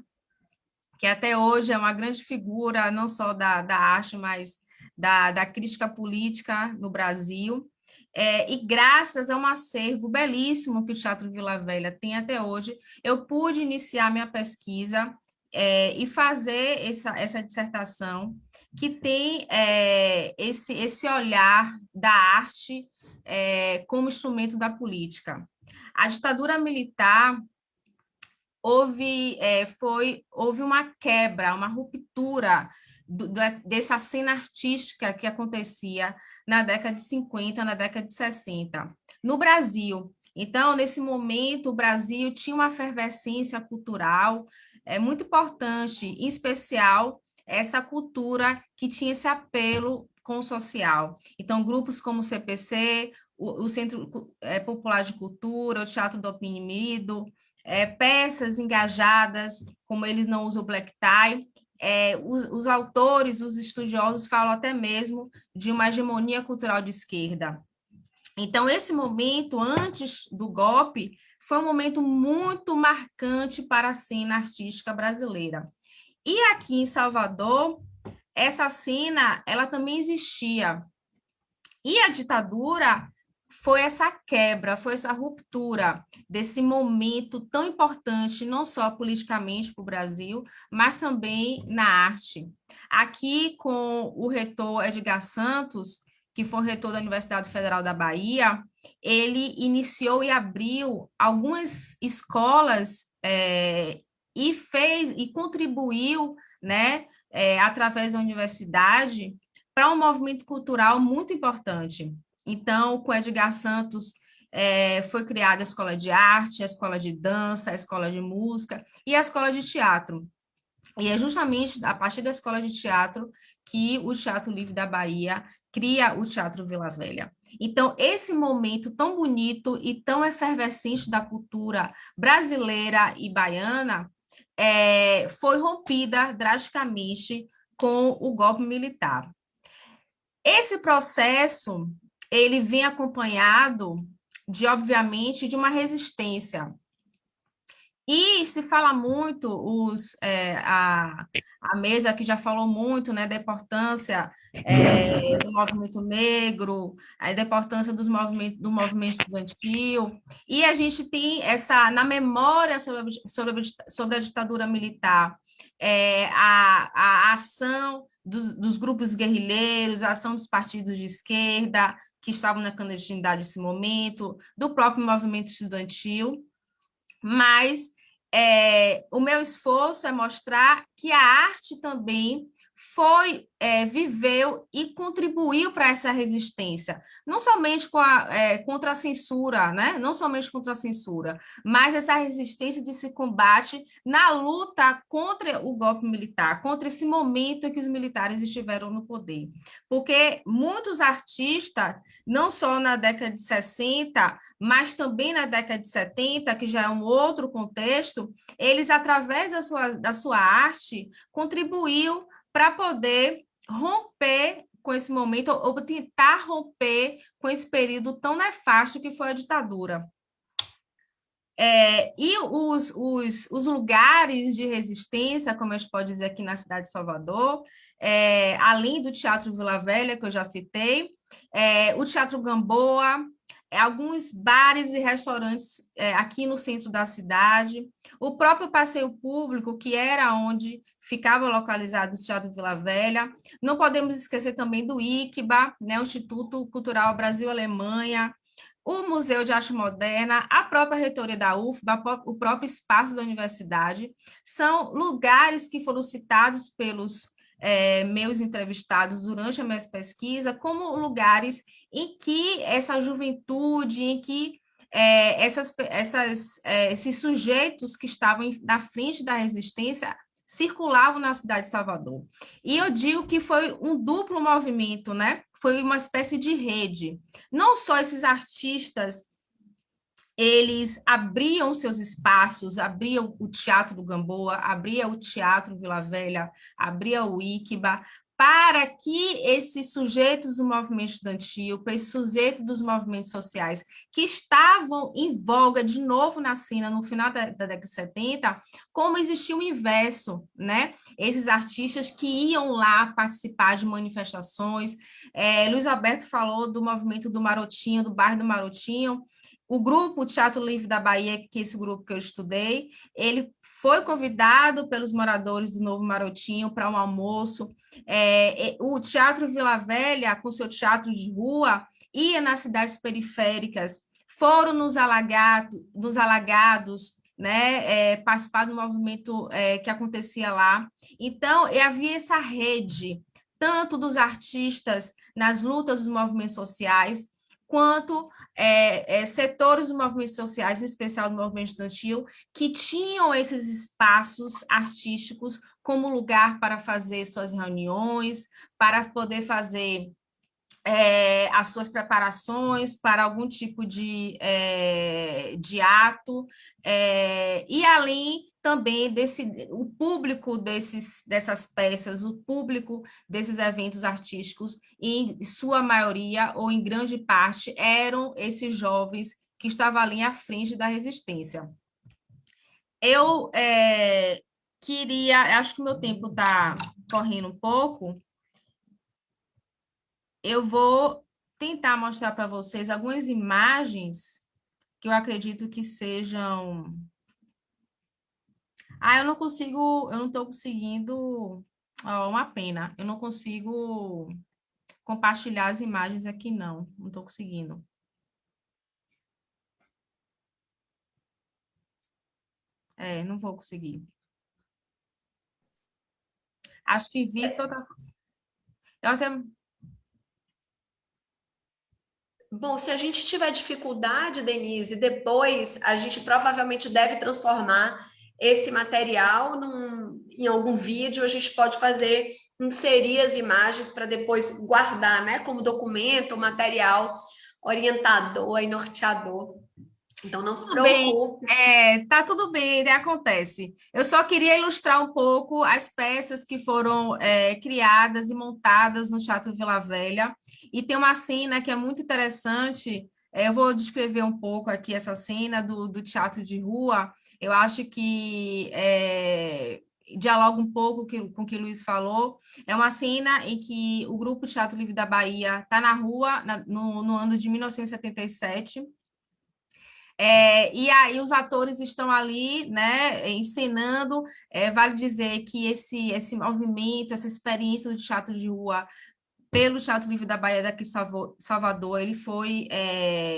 que até hoje é uma grande figura, não só da arte, mas da crítica política no Brasil. E graças a um acervo belíssimo que o Teatro Vila Velha tem até hoje, eu pude iniciar minha pesquisa e fazer essa dissertação, que tem esse olhar da arte como instrumento da política. A ditadura militar houve uma quebra, uma ruptura dessa cena artística que acontecia na década de 50, na década de 60, no Brasil. Então, nesse momento, o Brasil tinha uma efervescência cultural muito importante, em especial essa cultura que tinha esse apelo com o social. Então, grupos como o CPC, o Centro Popular de Cultura, o Teatro do Oprimido, peças engajadas, como Eles Não Usam Black Tie, os autores, os estudiosos falam até mesmo de uma hegemonia cultural de esquerda. Então, esse momento, antes do golpe, foi um momento muito marcante para a cena artística brasileira. E aqui em Salvador, essa cena, ela também existia. E a ditadura foi essa quebra, foi essa ruptura desse momento tão importante, não só politicamente para o Brasil, mas também na arte. Aqui, com o reitor Edgar Santos, que foi o reitor da Universidade Federal da Bahia, ele iniciou e abriu algumas escolas e contribuiu, né, através da universidade, para um movimento cultural muito importante. Então, com Edgar Santos, foi criada a Escola de Arte, a Escola de Dança, a Escola de Música e a Escola de Teatro. E é justamente a partir da Escola de Teatro que o Teatro Livre da Bahia cria o Teatro Vila Velha. Então, esse momento tão bonito e tão efervescente da cultura brasileira e baiana foi rompida drasticamente com o golpe militar. Esse processo, ele vem acompanhado obviamente, de uma resistência. E se fala muito, a mesa que já falou muito, né, da importância do movimento negro, da importância do movimento estudantil, e a gente tem na memória sobre a ditadura militar, a ação dos grupos guerrilheiros, a ação dos partidos de esquerda, que estavam na clandestinidade nesse momento, do próprio movimento estudantil, mas o meu esforço é mostrar que a arte também viveu e contribuiu para essa resistência, não somente contra a censura, né? Não somente contra a censura, mas essa resistência de se combate na luta contra o golpe militar, contra esse momento em que os militares estiveram no poder. Porque muitos artistas, não só na década de 60, mas também na década de 70, que já é um outro contexto, eles, através da sua arte, contribuíram para poder romper com esse momento, ou tentar romper com esse período tão nefasto que foi a ditadura. E os lugares de resistência, como a gente pode dizer aqui na cidade de Salvador, além do Teatro Vila Velha, que eu já citei, o Teatro Gamboa, alguns bares e restaurantes aqui no centro da cidade, o próprio passeio público, que era onde ficava localizado o Teatro Vila Velha. Não podemos esquecer também do ICBA, né, o Instituto Cultural Brasil-Alemanha, o Museu de Arte Moderna, a própria reitoria da UFBA, o próprio espaço da universidade, são lugares que foram citados pelos meus entrevistados durante a minha pesquisa como lugares em que essa juventude, em que esses sujeitos que estavam na frente da resistência circulavam na cidade de Salvador. E eu digo que foi um duplo movimento, né? Foi uma espécie de rede. Não só esses artistas, eles abriam seus espaços, abriam o Teatro do Gamboa, abria o Teatro Vila Velha, abria o Iquiba, para que esses sujeitos do movimento estudantil, para esses sujeitos dos movimentos sociais, que estavam em voga de novo na cena no final da década de 70, como existia o inverso, né? Esses artistas que iam lá participar de manifestações. Luiz Alberto falou do movimento do Marotinho, do bairro do Marotinho. O grupo Teatro Livre da Bahia, que é esse grupo que eu estudei, ele foi convidado pelos moradores do Novo Marotinho para um almoço. O Teatro Vila Velha, com seu teatro de rua, ia nas cidades periféricas, foram nos alagados, né, participar do movimento que acontecia lá. Então, havia essa rede, tanto dos artistas nas lutas dos movimentos sociais, quanto setores dos movimentos sociais, em especial do movimento estudantil, que tinham esses espaços artísticos como lugar para fazer suas reuniões, para poder fazer as suas preparações para algum tipo de ato, e além também o público dessas peças, o público desses eventos artísticos, em sua maioria, ou em grande parte, eram esses jovens que estavam ali à frente da resistência. Eu acho que o meu tempo está correndo um pouco, eu vou tentar mostrar para vocês algumas imagens que eu acredito que sejam... eu não estou conseguindo... uma pena, eu não consigo compartilhar as imagens aqui, não estou conseguindo. Não vou conseguir. Acho que Vitor... Eu até... Bom, se a gente tiver dificuldade, Denise, depois a gente provavelmente deve transformar esse material em algum vídeo, a gente pode inserir as imagens para depois guardar, né, como documento, material orientador e norteador. Então, não se preocupe. Tá tudo bem, acontece. Eu só queria ilustrar um pouco as peças que foram criadas e montadas no Teatro Vila Velha. E tem uma cena que é muito interessante. Eu vou descrever um pouco aqui essa cena do teatro de rua. Eu acho que dialoga um pouco com o que o Luiz falou. É uma cena em que o Grupo Teatro Livre da Bahia está na rua no ano de 1977. E aí os atores estão ali, né, encenando. Vale dizer que esse movimento, essa experiência do teatro de rua pelo Teatro Livre da Bahia daqui de Salvador, ele foi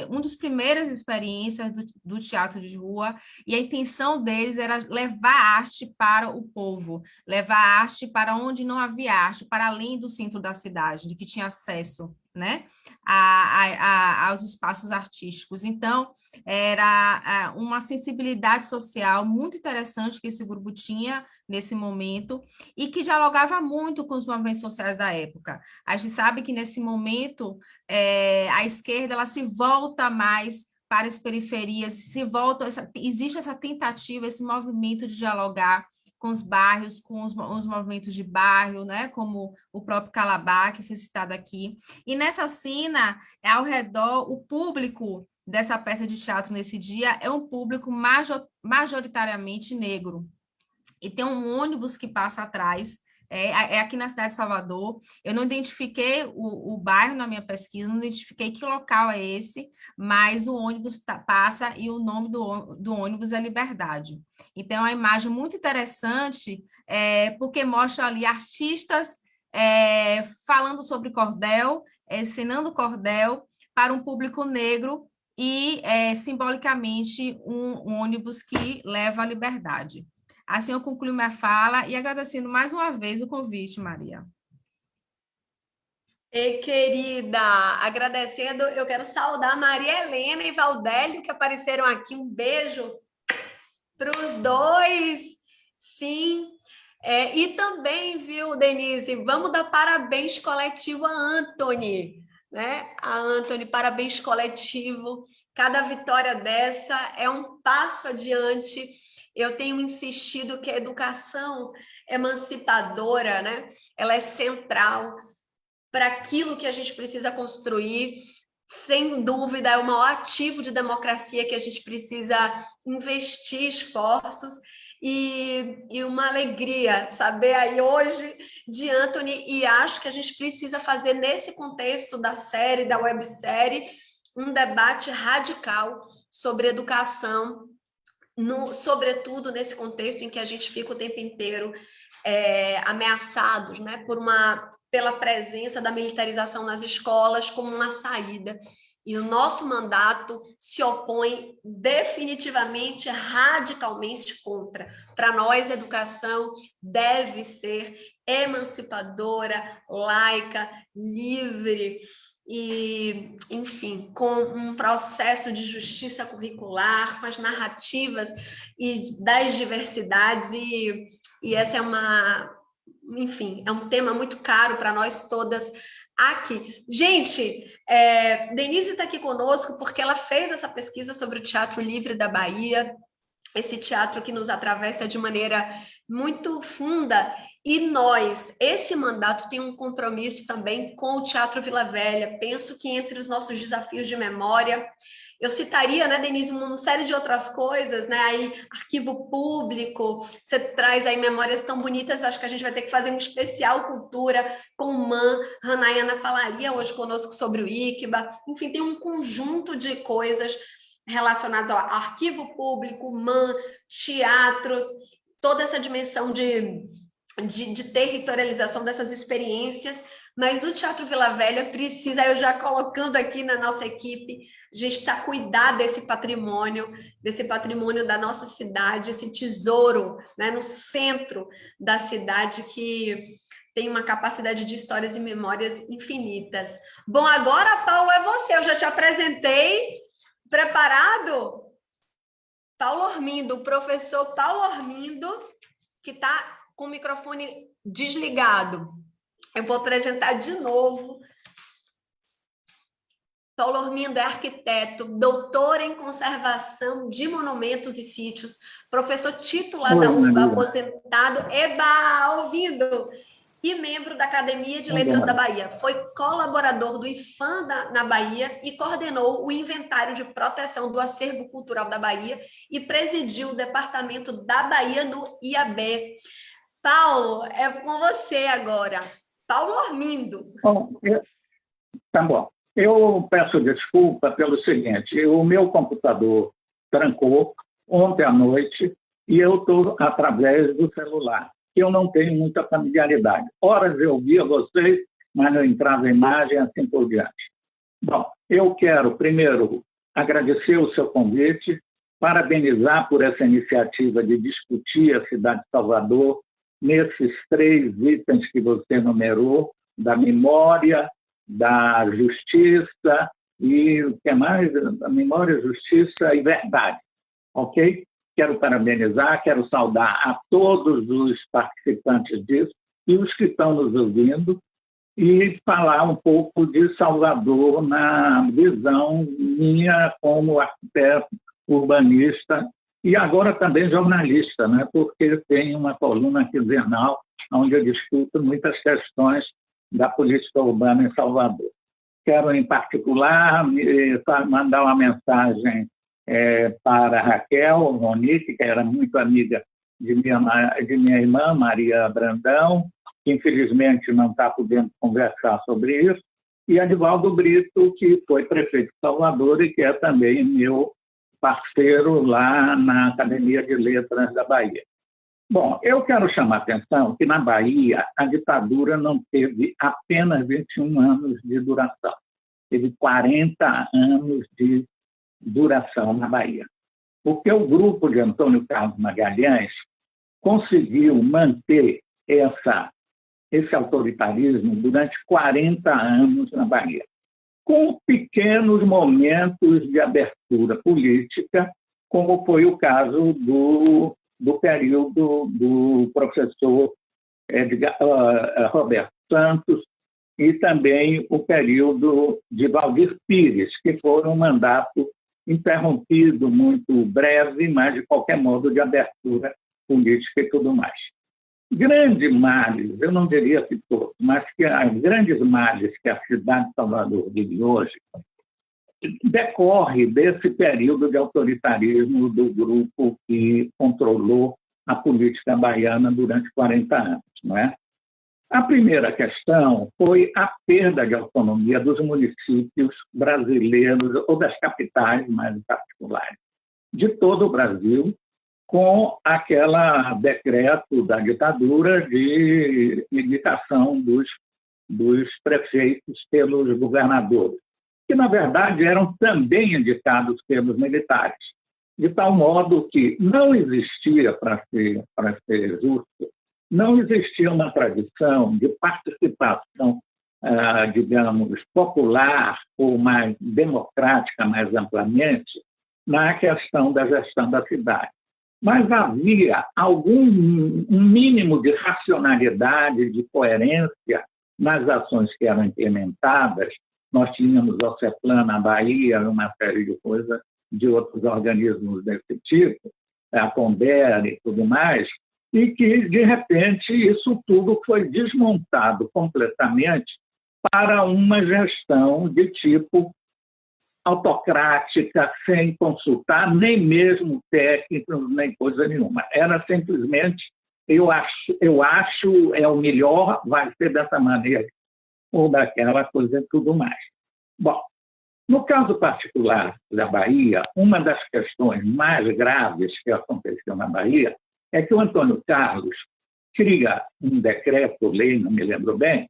uma das primeiras experiências do teatro de rua, e a intenção deles era levar arte para o povo, levar arte para onde não havia arte, para além do centro da cidade, de que tinha acesso, né, aos espaços artísticos. Então, era uma sensibilidade social muito interessante que esse grupo tinha nesse momento, e que dialogava muito com os movimentos sociais da época. A gente sabe que, nesse momento, a esquerda ela se volta mais para as periferias, existe essa tentativa, esse movimento de dialogar com os bairros, com os movimentos de bairro, né? Como o próprio Calabá, que foi citado aqui. E nessa cena, ao redor, o público dessa peça de teatro nesse dia é um público majoritariamente negro. E tem um ônibus que passa atrás, aqui na cidade de Salvador. Eu não identifiquei o bairro na minha pesquisa, não identifiquei que local é esse, mas o ônibus passa e o nome do ônibus é Liberdade. Então, é uma imagem muito interessante, porque mostra ali artistas falando sobre cordel, ensinando cordel para um público negro e, simbolicamente, um ônibus que leva a liberdade. Assim eu concluo minha fala e agradecendo mais uma vez o convite, Maria. Ei, querida, agradecendo, eu quero saudar Maria Helena e Valdélio, que apareceram aqui. Um beijo para os dois. Sim. E também, viu, Denise, vamos dar parabéns coletivo a Anthony, né? A Anthony, parabéns coletivo. Cada vitória dessa é um passo adiante. Eu tenho insistido que a educação emancipadora, né? Ela é central para aquilo que a gente precisa construir. Sem dúvida, é o maior ativo de democracia que a gente precisa investir esforços. E uma alegria saber aí hoje de Anthony, e acho que a gente precisa fazer nesse contexto da série, da websérie, um debate radical sobre educação, sobretudo nesse contexto em que a gente fica o tempo inteiro ameaçados, né, pela presença da militarização nas escolas como uma saída. E o nosso mandato se opõe definitivamente, radicalmente contra. Para nós, a educação deve ser emancipadora, laica, livre e, enfim, com um processo de justiça curricular, com as narrativas e das diversidades, e essa enfim, é um tema muito caro para nós todas aqui. Gente, Denise está aqui conosco porque ela fez essa pesquisa sobre o Teatro Livre da Bahia, esse teatro que nos atravessa de maneira muito funda, e nós, esse mandato tem um compromisso também com o Teatro Vila Velha. Penso que entre os nossos desafios de memória, eu citaria, né, Denise, uma série de outras coisas, né, aí arquivo público, você traz aí memórias tão bonitas, acho que a gente vai ter que fazer um especial cultura com MAN, Hanayana falaria hoje conosco sobre o ICBA, enfim, tem um conjunto de coisas relacionadas ao arquivo público, MAN, teatros, toda essa dimensão de territorialização dessas experiências, mas o Teatro Vila Velha precisa, eu já colocando aqui na nossa equipe, a gente precisa cuidar desse patrimônio da nossa cidade, esse tesouro, né, no centro da cidade, que tem uma capacidade de histórias e memórias infinitas. Bom, agora, Paulo, é você, eu já te apresentei. Preparado? Paulo Ormindo, o professor Paulo Ormindo, que está com o microfone desligado. Eu vou apresentar de novo. Paulo Ormindo é arquiteto, doutor em conservação de monumentos e sítios, professor titular da UFBA, aposentado, ouvindo, e membro da Academia de Letras da Bahia. Foi colaborador do IFAM na Bahia e coordenou o Inventário de Proteção do Acervo Cultural da Bahia e presidiu o Departamento da Bahia no IAB. Paulo, é com você agora. Paulo Ormindo. Bom, tá bom. Eu peço desculpa pelo seguinte, o meu computador trancou ontem à noite e eu estou através do celular. Eu não tenho muita familiaridade. Horas eu via vocês, mas não entrava imagem, assim por diante. Bom, eu quero, primeiro, agradecer o seu convite, parabenizar por essa iniciativa de discutir a cidade de Salvador nesses 3 itens que você numerou, da memória, da justiça e o que mais? A memória, justiça e verdade. Ok? Quero parabenizar, quero saudar a todos os participantes disso e os que estão nos ouvindo e falar um pouco de Salvador na visão minha como arquiteto, urbanista e agora também jornalista, né? Porque tem uma coluna quinzenal onde eu discuto muitas questões da política urbana em Salvador. Quero, em particular, mandar uma mensagem para a Raquel Monique, que era muito amiga de minha irmã, Maria Brandão, que infelizmente não está podendo conversar sobre isso, e Adivaldo Brito, que foi prefeito de Salvador e que é também meu parceiro lá na Academia de Letras da Bahia. Bom, eu quero chamar a atenção que na Bahia a ditadura não teve apenas 21 anos de duração, teve 40 anos de duração na Bahia. Porque o grupo de Antônio Carlos Magalhães conseguiu manter esse autoritarismo durante 40 anos na Bahia, com pequenos momentos de abertura política, como foi o caso do período do professor Roberto Santos e também o período de Valdir Pires, que foi um mandato interrompido, muito breve, mas, de qualquer modo, de abertura política e tudo mais. Grandes males, eu não diria que todos, mas que as grandes males que a cidade de Salvador vive hoje decorre desse período de autoritarismo do grupo que controlou a política baiana durante 40 anos, não é? A primeira questão foi a perda de autonomia dos municípios brasileiros, ou das capitais mais particulares, de todo o Brasil, com aquele decreto da ditadura de indicação dos prefeitos pelos governadores, que, na verdade, eram também indicados pelos militares, de tal modo que não existia, para ser justo, não existia uma tradição de participação, digamos, popular ou mais democrática, mais amplamente, na questão da gestão da cidade. Mas havia um mínimo de racionalidade, de coerência nas ações que eram implementadas. Nós tínhamos o CEPLAN na Bahia, uma série de coisas, de outros organismos desse tipo, a Conder e tudo mais, e que, de repente, isso tudo foi desmontado completamente para uma gestão de tipo autocrática, sem consultar nem mesmo técnicos, nem coisa nenhuma. Era simplesmente, eu acho, é o melhor, vai ser dessa maneira, ou daquela coisa e tudo mais. Bom, no caso particular da Bahia, uma das questões mais graves que aconteceu na Bahia é que o Antônio Carlos cria um decreto-lei, não me lembro bem,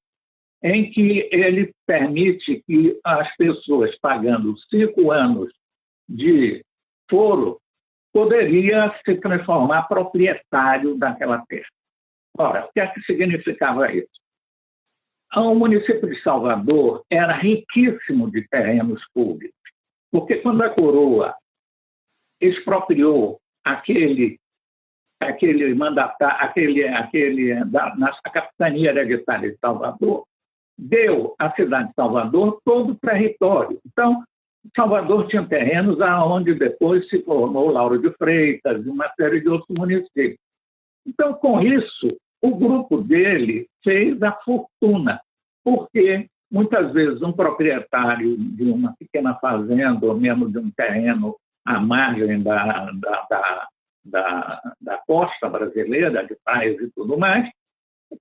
em que ele permite que as pessoas pagando 5 anos de foro poderia se transformar proprietário daquela terra. Ora, o que é que significava isso? O município de Salvador era riquíssimo de terrenos públicos, porque quando a coroa expropriou aquele mandatário, na capitania hereditária de Salvador, deu à cidade de Salvador todo o território. Então, Salvador tinha terrenos aonde depois se formou Lauro de Freitas e uma série de outros municípios. Então, com isso, o grupo dele fez a fortuna, porque muitas vezes um proprietário de uma pequena fazenda ou mesmo de um terreno à margem da costa brasileira, de praias e tudo mais,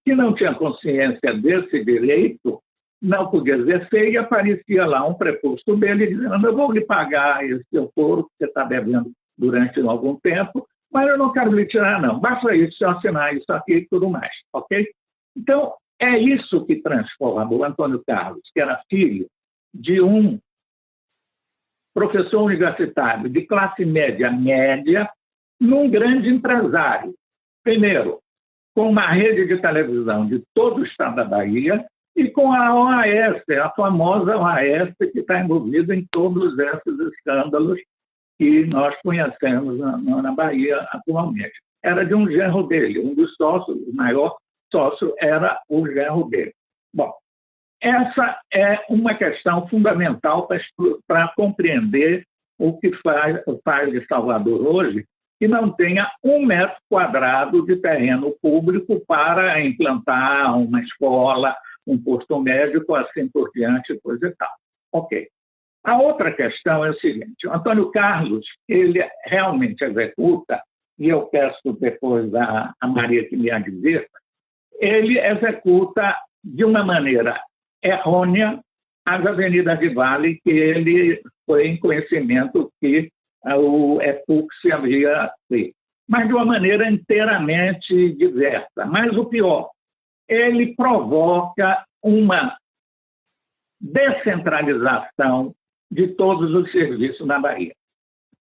que não tinha consciência desse direito, não podia exercer, e aparecia lá um preposto dele dizendo: eu vou lhe pagar esse seu foro que você está devendo durante algum tempo, mas eu não quero lhe tirar, não. Basta isso, eu assinar isso aqui e tudo mais, ok? Então, é isso que transforma o Antônio Carlos, que era filho de um professor universitário de classe média, num grande empresário. Primeiro, com uma rede de televisão de todo o estado da Bahia e com a OAS, a famosa OAS, que está envolvida em todos esses escândalos que nós conhecemos na Bahia atualmente. Era de um genro dele, um dos sócios, o maior sócio era o genro dele. Bom, essa é uma questão fundamental para compreender o que faz de Salvador hoje, que não tenha 1 metro quadrado de terreno público para implantar uma escola, um posto médico, assim por diante, coisa e tal. Ok. A outra questão é o seguinte: o Antônio Carlos, ele realmente executa, e eu peço depois a Maria que me advirta, ele executa de uma maneira errônea as avenidas de vale que ele foi em conhecimento que o EPUC havia feito, mas de uma maneira inteiramente diversa. Mas o pior, ele provoca uma descentralização de todos os serviços na Bahia.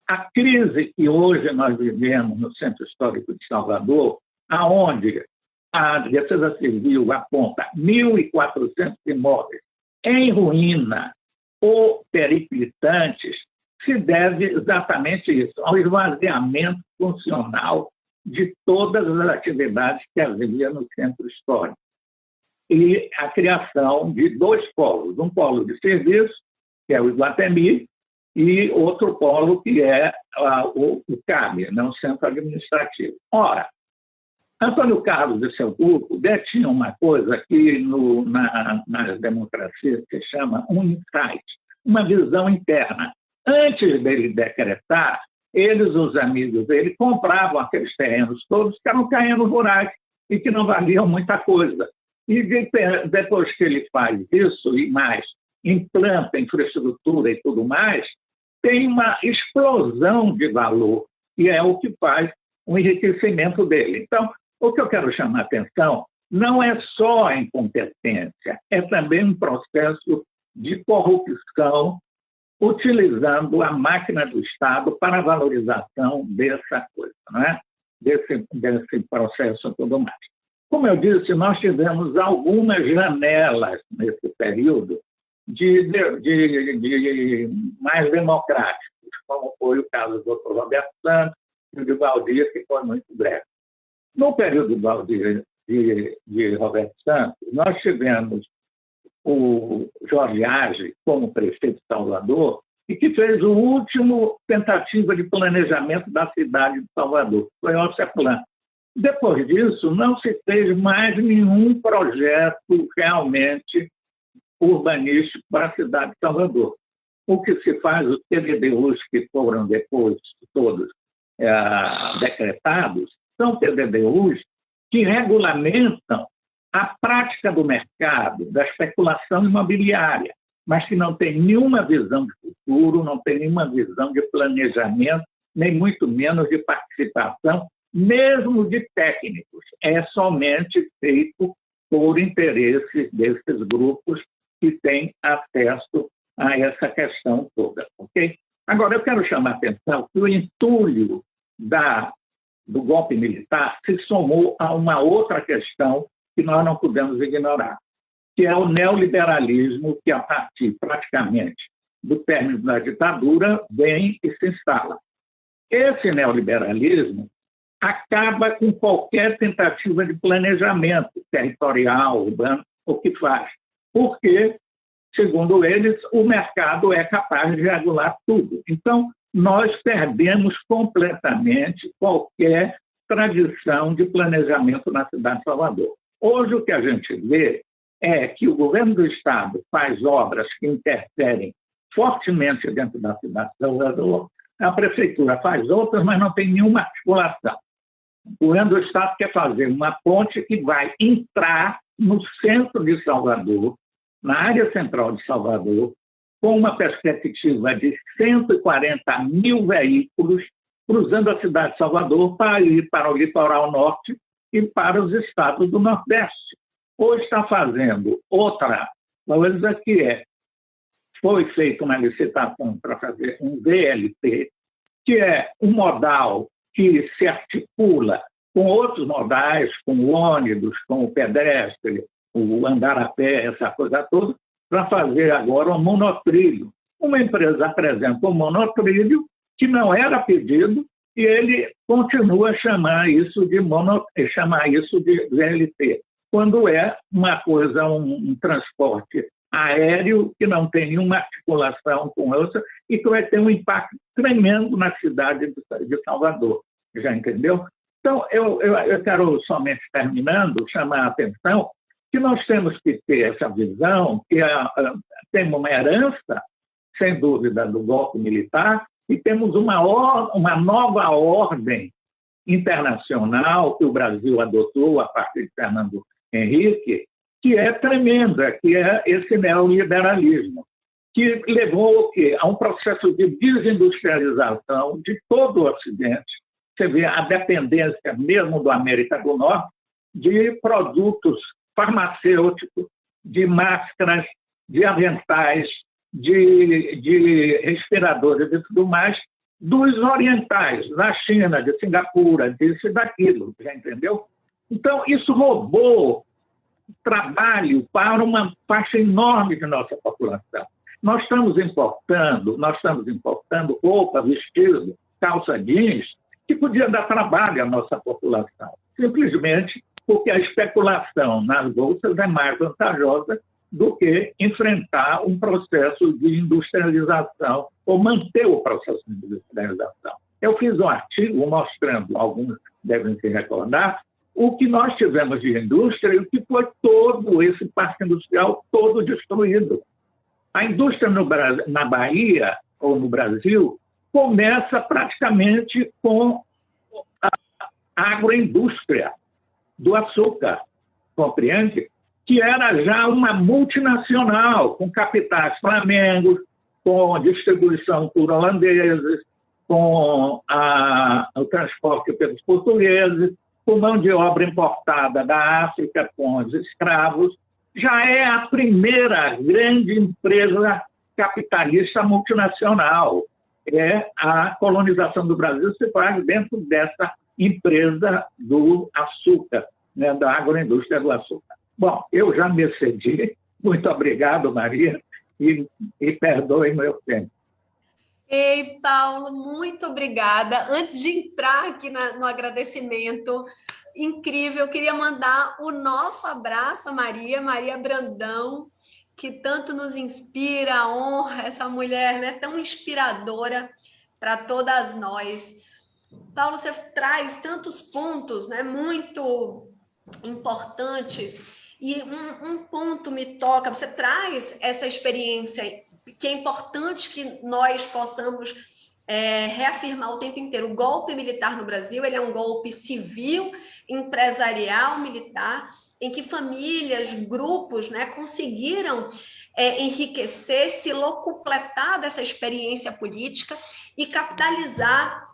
A crise que hoje nós vivemos no Centro Histórico de Salvador onde a Defesa Civil aponta 1.400 imóveis em ruína ou periclitantes, se deve exatamente isso, ao esvaziamento funcional de todas as atividades que havia no centro histórico. E a criação de 2 polos, um polo de serviço, que é o Iguatemi, e outro polo, que é o CAB, né, o Centro Administrativo. Ora, Antônio Carlos e seu grupo detinham uma coisa que nas democracias se chama um insight, uma visão interna. Antes dele decretar, eles, os amigos dele, compravam aqueles terrenos todos, que eram terrenos rurais e que não valiam muita coisa. E depois que ele faz isso e mais, implanta infraestrutura e tudo mais, tem uma explosão de valor, e é o que faz o enriquecimento dele. Então, o que eu quero chamar a atenção não é só a incompetência, é também um processo de corrupção utilizando a máquina do Estado para a valorização dessa coisa, não é? desse processo e tudo mais. Como eu disse, nós tivemos algumas janelas nesse período de mais democráticos, como foi o caso do Dr. Roberto Santos e de Valdir, que foi muito breve. No período de Roberto Santos, nós tivemos o Jorge Age como prefeito de Salvador e que fez o último tentativa de planejamento da cidade de Salvador, foi o Alceplan. Depois disso, não se fez mais nenhum projeto realmente urbanístico para a cidade de Salvador. O que se faz, os PDDUs que foram depois todos decretados, são PDDUs que regulamentam a prática do mercado, da especulação imobiliária, mas que não tem nenhuma visão de futuro, não tem nenhuma visão de planejamento, nem muito menos de participação, mesmo de técnicos. É somente feito por interesses desses grupos que têm acesso a essa questão toda. Okay? Agora, eu quero chamar a atenção que o entulho do golpe militar se somou a uma outra questão que nós não podemos ignorar, que é o neoliberalismo que, a partir praticamente do término da ditadura, vem e se instala. Esse neoliberalismo acaba com qualquer tentativa de planejamento territorial, urbano, o que faz. Porque, segundo eles, o mercado é capaz de regular tudo. Então, nós perdemos completamente qualquer tradição de planejamento na cidade de Salvador. Hoje, o que a gente vê é que o governo do Estado faz obras que interferem fortemente dentro da cidade de Salvador, a prefeitura faz outras, mas não tem nenhuma articulação. O governo do Estado quer fazer uma ponte que vai entrar no centro de Salvador, na área central de Salvador, com uma perspectiva de 140 mil veículos cruzando a cidade de Salvador para ir para o litoral norte e para os estados do Nordeste. Hoje está fazendo outra coisa que foi feita uma licitação para fazer um VLT, que é um modal que se articula com outros modais, com o ônibus, com o pedestre, o andar a pé, essa coisa toda, para fazer agora um monotrilho. Uma empresa apresenta um monotrilho que não era pedido e ele continua a chamar isso de VLT, quando é uma coisa, um transporte aéreo que não tem nenhuma articulação com outra e que vai ter um impacto tremendo na cidade de Salvador. Já entendeu? Então, eu quero, somente terminando, chamar a atenção que nós temos que ter essa visão, que temos uma herança, sem dúvida, do golpe militar, e temos uma nova ordem internacional que o Brasil adotou a partir de Fernando Henrique, que é tremenda, que é esse neoliberalismo, que levou o quê? A um processo de desindustrialização de todo o Ocidente. Você vê a dependência mesmo da América do Norte de produtos farmacêuticos, de máscaras, de aventais, de respiradores e tudo mais, dos orientais, da China, de Singapura, disso e daquilo, já entendeu? Então, isso roubou trabalho para uma faixa enorme de nossa população. Nós estamos importando roupa, vestido, calça jeans, que podia dar trabalho à nossa população, simplesmente porque a especulação nas bolsas é mais vantajosa do que enfrentar um processo de industrialização ou manter o processo de industrialização. Eu fiz um artigo mostrando, alguns devem se recordar, o que nós tivemos de indústria e o que foi todo esse parque industrial todo destruído. A indústria na Bahia ou no Brasil começa praticamente com a agroindústria do açúcar, compreende? Que era já uma multinacional, com capitais flamengos, com distribuição por holandeses, com o transporte pelos portugueses, com mão de obra importada da África, com os escravos. Já é a primeira grande empresa capitalista multinacional. A colonização do Brasil se faz dentro dessa empresa do açúcar, né, da agroindústria do açúcar. Bom, eu já me excedi. Muito obrigado, Maria, e perdoe meu tempo. Ei, Paulo, muito obrigada. Antes de entrar aqui no agradecimento incrível, eu queria mandar o nosso abraço a Maria Brandão, que tanto nos inspira, honra essa mulher, né, tão inspiradora para todas nós. Paulo, você traz tantos pontos, né, muito importantes, e um ponto me toca. Você traz essa experiência que é importante que nós possamos reafirmar o tempo inteiro. O golpe militar no Brasil, ele é um golpe civil, empresarial, militar, em que famílias, grupos, né, conseguiram enriquecer, se locupletar dessa experiência política e capitalizar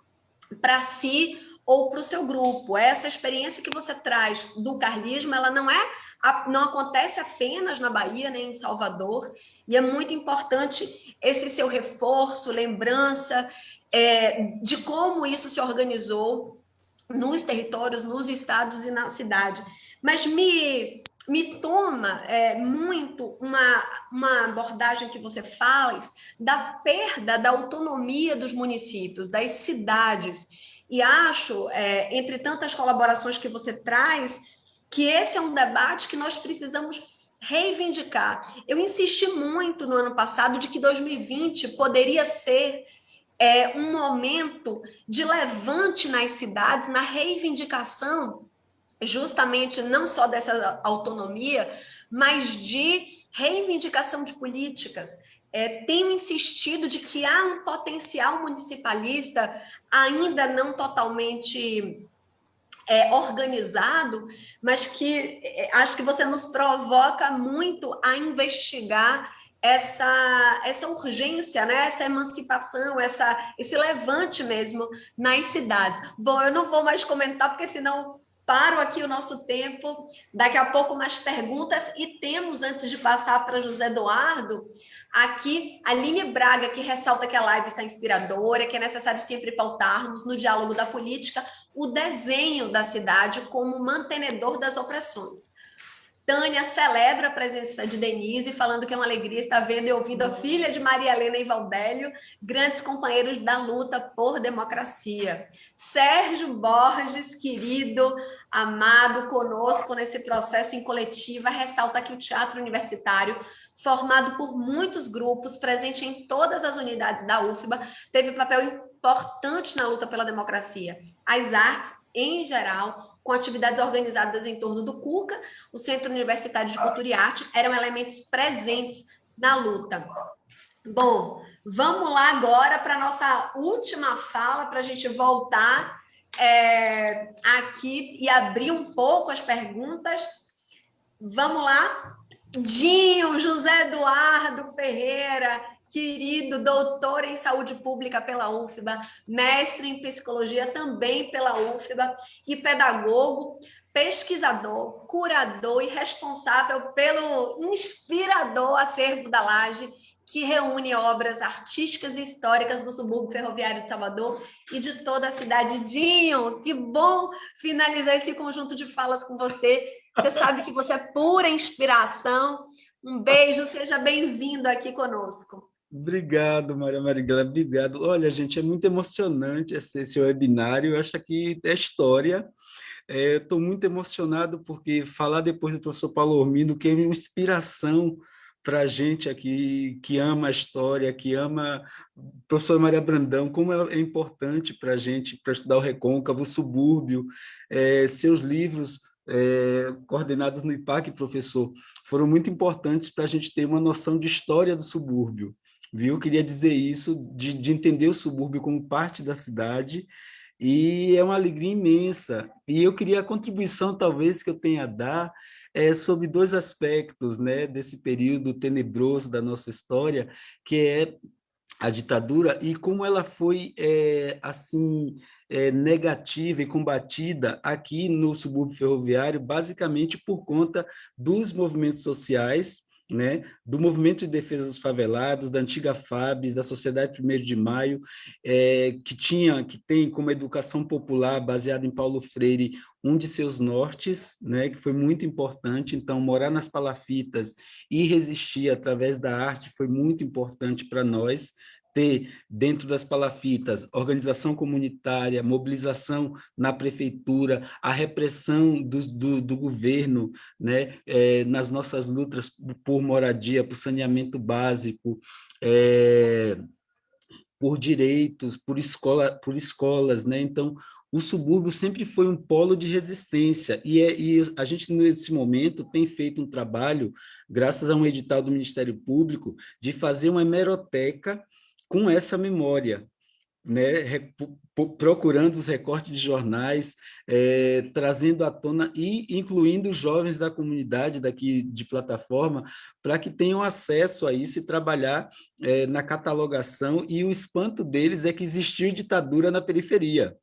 para si ou para o seu grupo. Essa experiência que você traz do carlismo, ela não acontece apenas na Bahia, nem em Salvador, e é muito importante esse seu reforço, lembrança de como isso se organizou nos territórios, nos estados e na cidade. Mas me toma muito uma abordagem que você faz da perda da autonomia dos municípios, das cidades, e acho, entre tantas colaborações que você traz, que esse é um debate que nós precisamos reivindicar. Eu insisti muito no ano passado de que 2020 poderia ser um momento de levante nas cidades, na reivindicação justamente não só dessa autonomia, mas de reivindicação de políticas. Tenho insistido de que há um potencial municipalista ainda não totalmente organizado, mas que acho que você nos provoca muito a investigar essa urgência, né? Essa emancipação, esse levante mesmo nas cidades. Bom, eu não vou mais comentar, porque senão paro aqui o nosso tempo. Daqui a pouco mais perguntas, e temos, antes de passar para José Eduardo, aqui a Aline Braga, que ressalta que a live está inspiradora, que é necessário sempre pautarmos no diálogo da política o desenho da cidade como mantenedor das opressões. Tânia celebra a presença de Denise, falando que é uma alegria estar vendo e ouvindo a filha de Maria Helena e Valdélio, grandes companheiros da luta por democracia. Sérgio Borges, querido, amado, conosco nesse processo em coletiva, ressalta que o teatro universitário, formado por muitos grupos, presente em todas as unidades da UFBA, teve papel importante na luta pela democracia. As artes, em geral, com atividades organizadas em torno do CUCA, o Centro Universitário de Cultura e Arte, eram elementos presentes na luta. Bom, vamos lá agora para a nossa última fala, para a gente voltar aqui e abrir um pouco as perguntas. Vamos lá? Dinho, José Eduardo Ferreira, querido, doutor em saúde pública pela UFBA, mestre em psicologia também pela UFBA e pedagogo, pesquisador, curador e responsável pelo inspirador acervo da Laje que reúne obras artísticas e históricas do subúrbio ferroviário de Salvador e de toda a cidade. Dinho, que bom finalizar esse conjunto de falas com você. Você sabe que você é pura inspiração. Um beijo, seja bem-vindo aqui conosco. Obrigado, Maria Marighella, obrigado. Olha, gente, é muito emocionante esse webinário, eu acho que é história. Estou muito emocionado porque falar depois do professor Paulo Ormindo, que é uma inspiração para a gente aqui, que ama a história, que ama a professora Maria Brandão, como ela é importante para a gente, para estudar o Recôncavo, o subúrbio, seus livros coordenados no IPAC, professor, foram muito importantes para a gente ter uma noção de história do subúrbio, viu? Eu queria dizer isso, de entender o subúrbio como parte da cidade, e é uma alegria imensa. E eu queria a contribuição, talvez, que eu tenha a dar sobre dois aspectos, né, desse período tenebroso da nossa história, que é a ditadura e como ela foi assim negativa e combatida aqui no subúrbio ferroviário, basicamente por conta dos movimentos sociais, né, do movimento de defesa dos favelados, da antiga FABES, da Sociedade 1º de Maio, que tem como educação popular, baseada em Paulo Freire, um de seus nortes, né, que foi muito importante. Então, morar nas palafitas e resistir através da arte foi muito importante para nós, ter dentro das palafitas organização comunitária, mobilização na prefeitura, a repressão do governo, né, nas nossas lutas por moradia, por saneamento básico, por direitos, por escolas, né? Então, o subúrbio sempre foi um polo de resistência, e a gente, nesse momento, tem feito um trabalho, graças a um edital do Ministério Público, de fazer uma hemeroteca com essa memória, né, procurando os recortes de jornais, trazendo à tona e incluindo os jovens da comunidade daqui de plataforma, para que tenham acesso a isso e trabalhar na catalogação, e o espanto deles é que existiu ditadura na periferia.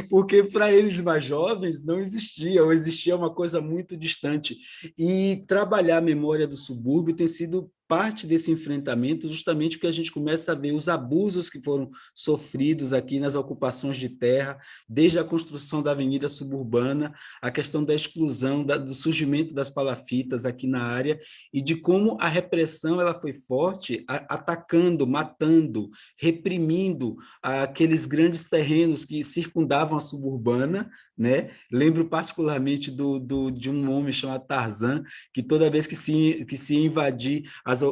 Porque para eles mais jovens não existia, ou existia uma coisa muito distante. E trabalhar a memória do subúrbio tem sido parte desse enfrentamento, justamente porque a gente começa a ver os abusos que foram sofridos aqui nas ocupações de terra, desde a construção da avenida suburbana, a questão da exclusão, do surgimento das palafitas aqui na área, e de como a repressão ela foi forte, atacando, matando, reprimindo aqueles grandes terrenos que circundavam a suburbana, né? Lembro particularmente de um homem chamado Tarzan, que toda vez que se invadir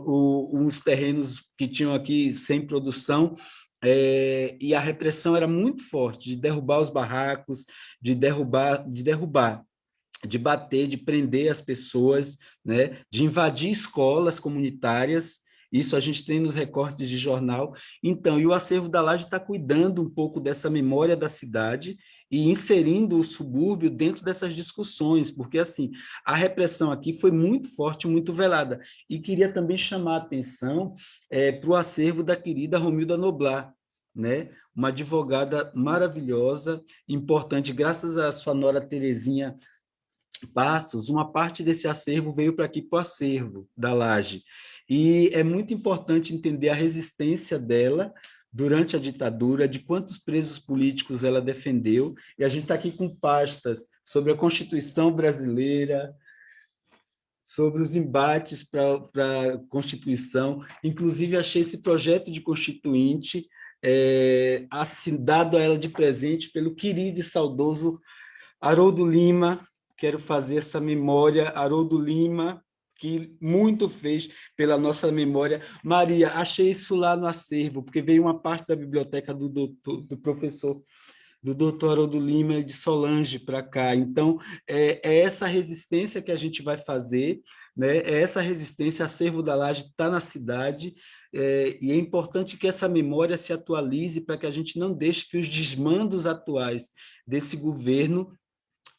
uns terrenos que tinham aqui sem produção, e a repressão era muito forte, de derrubar os barracos, de bater, de prender as pessoas, né? De invadir escolas comunitárias. Isso a gente tem nos recortes de jornal. Então, e o Acervo da Laje está cuidando um pouco dessa memória da cidade e inserindo o subúrbio dentro dessas discussões, porque, assim, a repressão aqui foi muito forte, muito velada. E queria também chamar a atenção para o acervo da querida Romilda Noblar, né? Uma advogada maravilhosa, importante, graças à sua nora Terezinha Passos, uma parte desse acervo veio para aqui, para o acervo da Laje. E é muito importante entender a resistência dela durante a ditadura, de quantos presos políticos ela defendeu, e a gente está aqui com pastas sobre a Constituição brasileira, sobre os embates para a Constituição. Inclusive, achei esse projeto de constituinte dado a ela de presente pelo querido e saudoso Haroldo Lima. Quero fazer essa memória, Haroldo Lima, que muito fez pela nossa memória. Maria, achei isso lá no acervo, porque veio uma parte da biblioteca do professor, do doutor Haroldo Lima de Solange para cá. Então, é essa resistência que a gente vai fazer, né? É essa resistência, Acervo da Laje está na cidade, e é importante que essa memória se atualize para que a gente não deixe que os desmandos atuais desse governo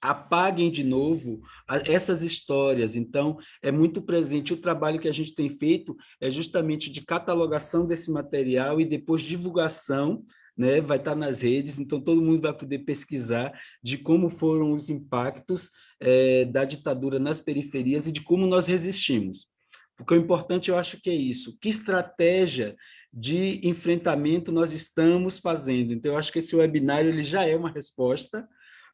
apaguem de novo essas histórias. Então, é muito presente. O trabalho que a gente tem feito é justamente de catalogação desse material e depois divulgação, né? Vai estar nas redes, então todo mundo vai poder pesquisar de como foram os impactos da ditadura nas periferias e de como nós resistimos. Porque o importante, eu acho que é isso. Que estratégia de enfrentamento nós estamos fazendo? Então, eu acho que esse webinário ele já é uma resposta,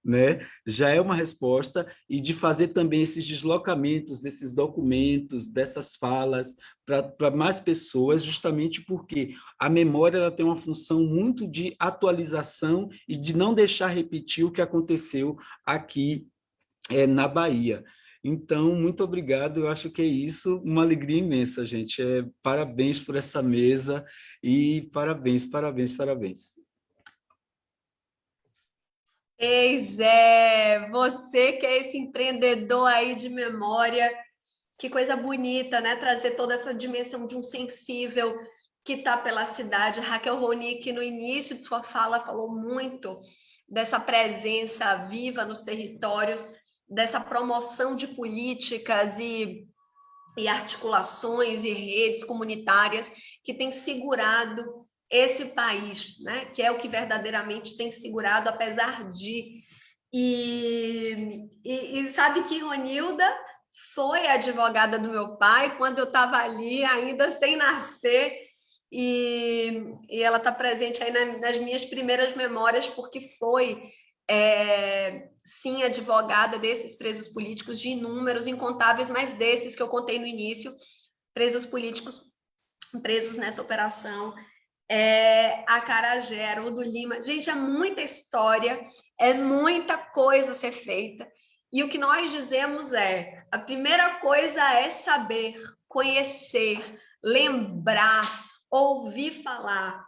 né? Já é uma resposta, e de fazer também esses deslocamentos desses documentos, dessas falas, para mais pessoas, justamente porque a memória ela tem uma função muito de atualização e de não deixar repetir o que aconteceu aqui na Bahia. Então, muito obrigado, eu acho que é isso, uma alegria imensa, gente. Parabéns por essa mesa e parabéns, parabéns, parabéns. Eis é, você que é esse empreendedor aí de memória, que coisa bonita, né? Trazer toda essa dimensão de um sensível que está pela cidade. Raquel Ronick, no início de sua fala, falou muito dessa presença viva nos territórios, dessa promoção de políticas e articulações e redes comunitárias que têm segurado esse país, né? Que é o que verdadeiramente tem segurado, apesar de... E sabe que Ronilda foi a advogada do meu pai quando eu estava ali, ainda sem nascer, e ela está presente aí nas minhas primeiras memórias, porque foi, sim, advogada desses presos políticos, de inúmeros, incontáveis, mas desses que eu contei no início, presos políticos presos nessa operação, Acarajé, Haroldo Lima. Gente, é muita história, é muita coisa a ser feita. E o que nós dizemos a primeira coisa é saber, conhecer, lembrar, ouvir falar.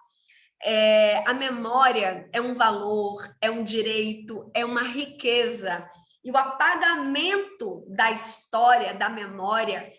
A memória é um valor, é um direito, é uma riqueza. E o apagamento da história, da memória,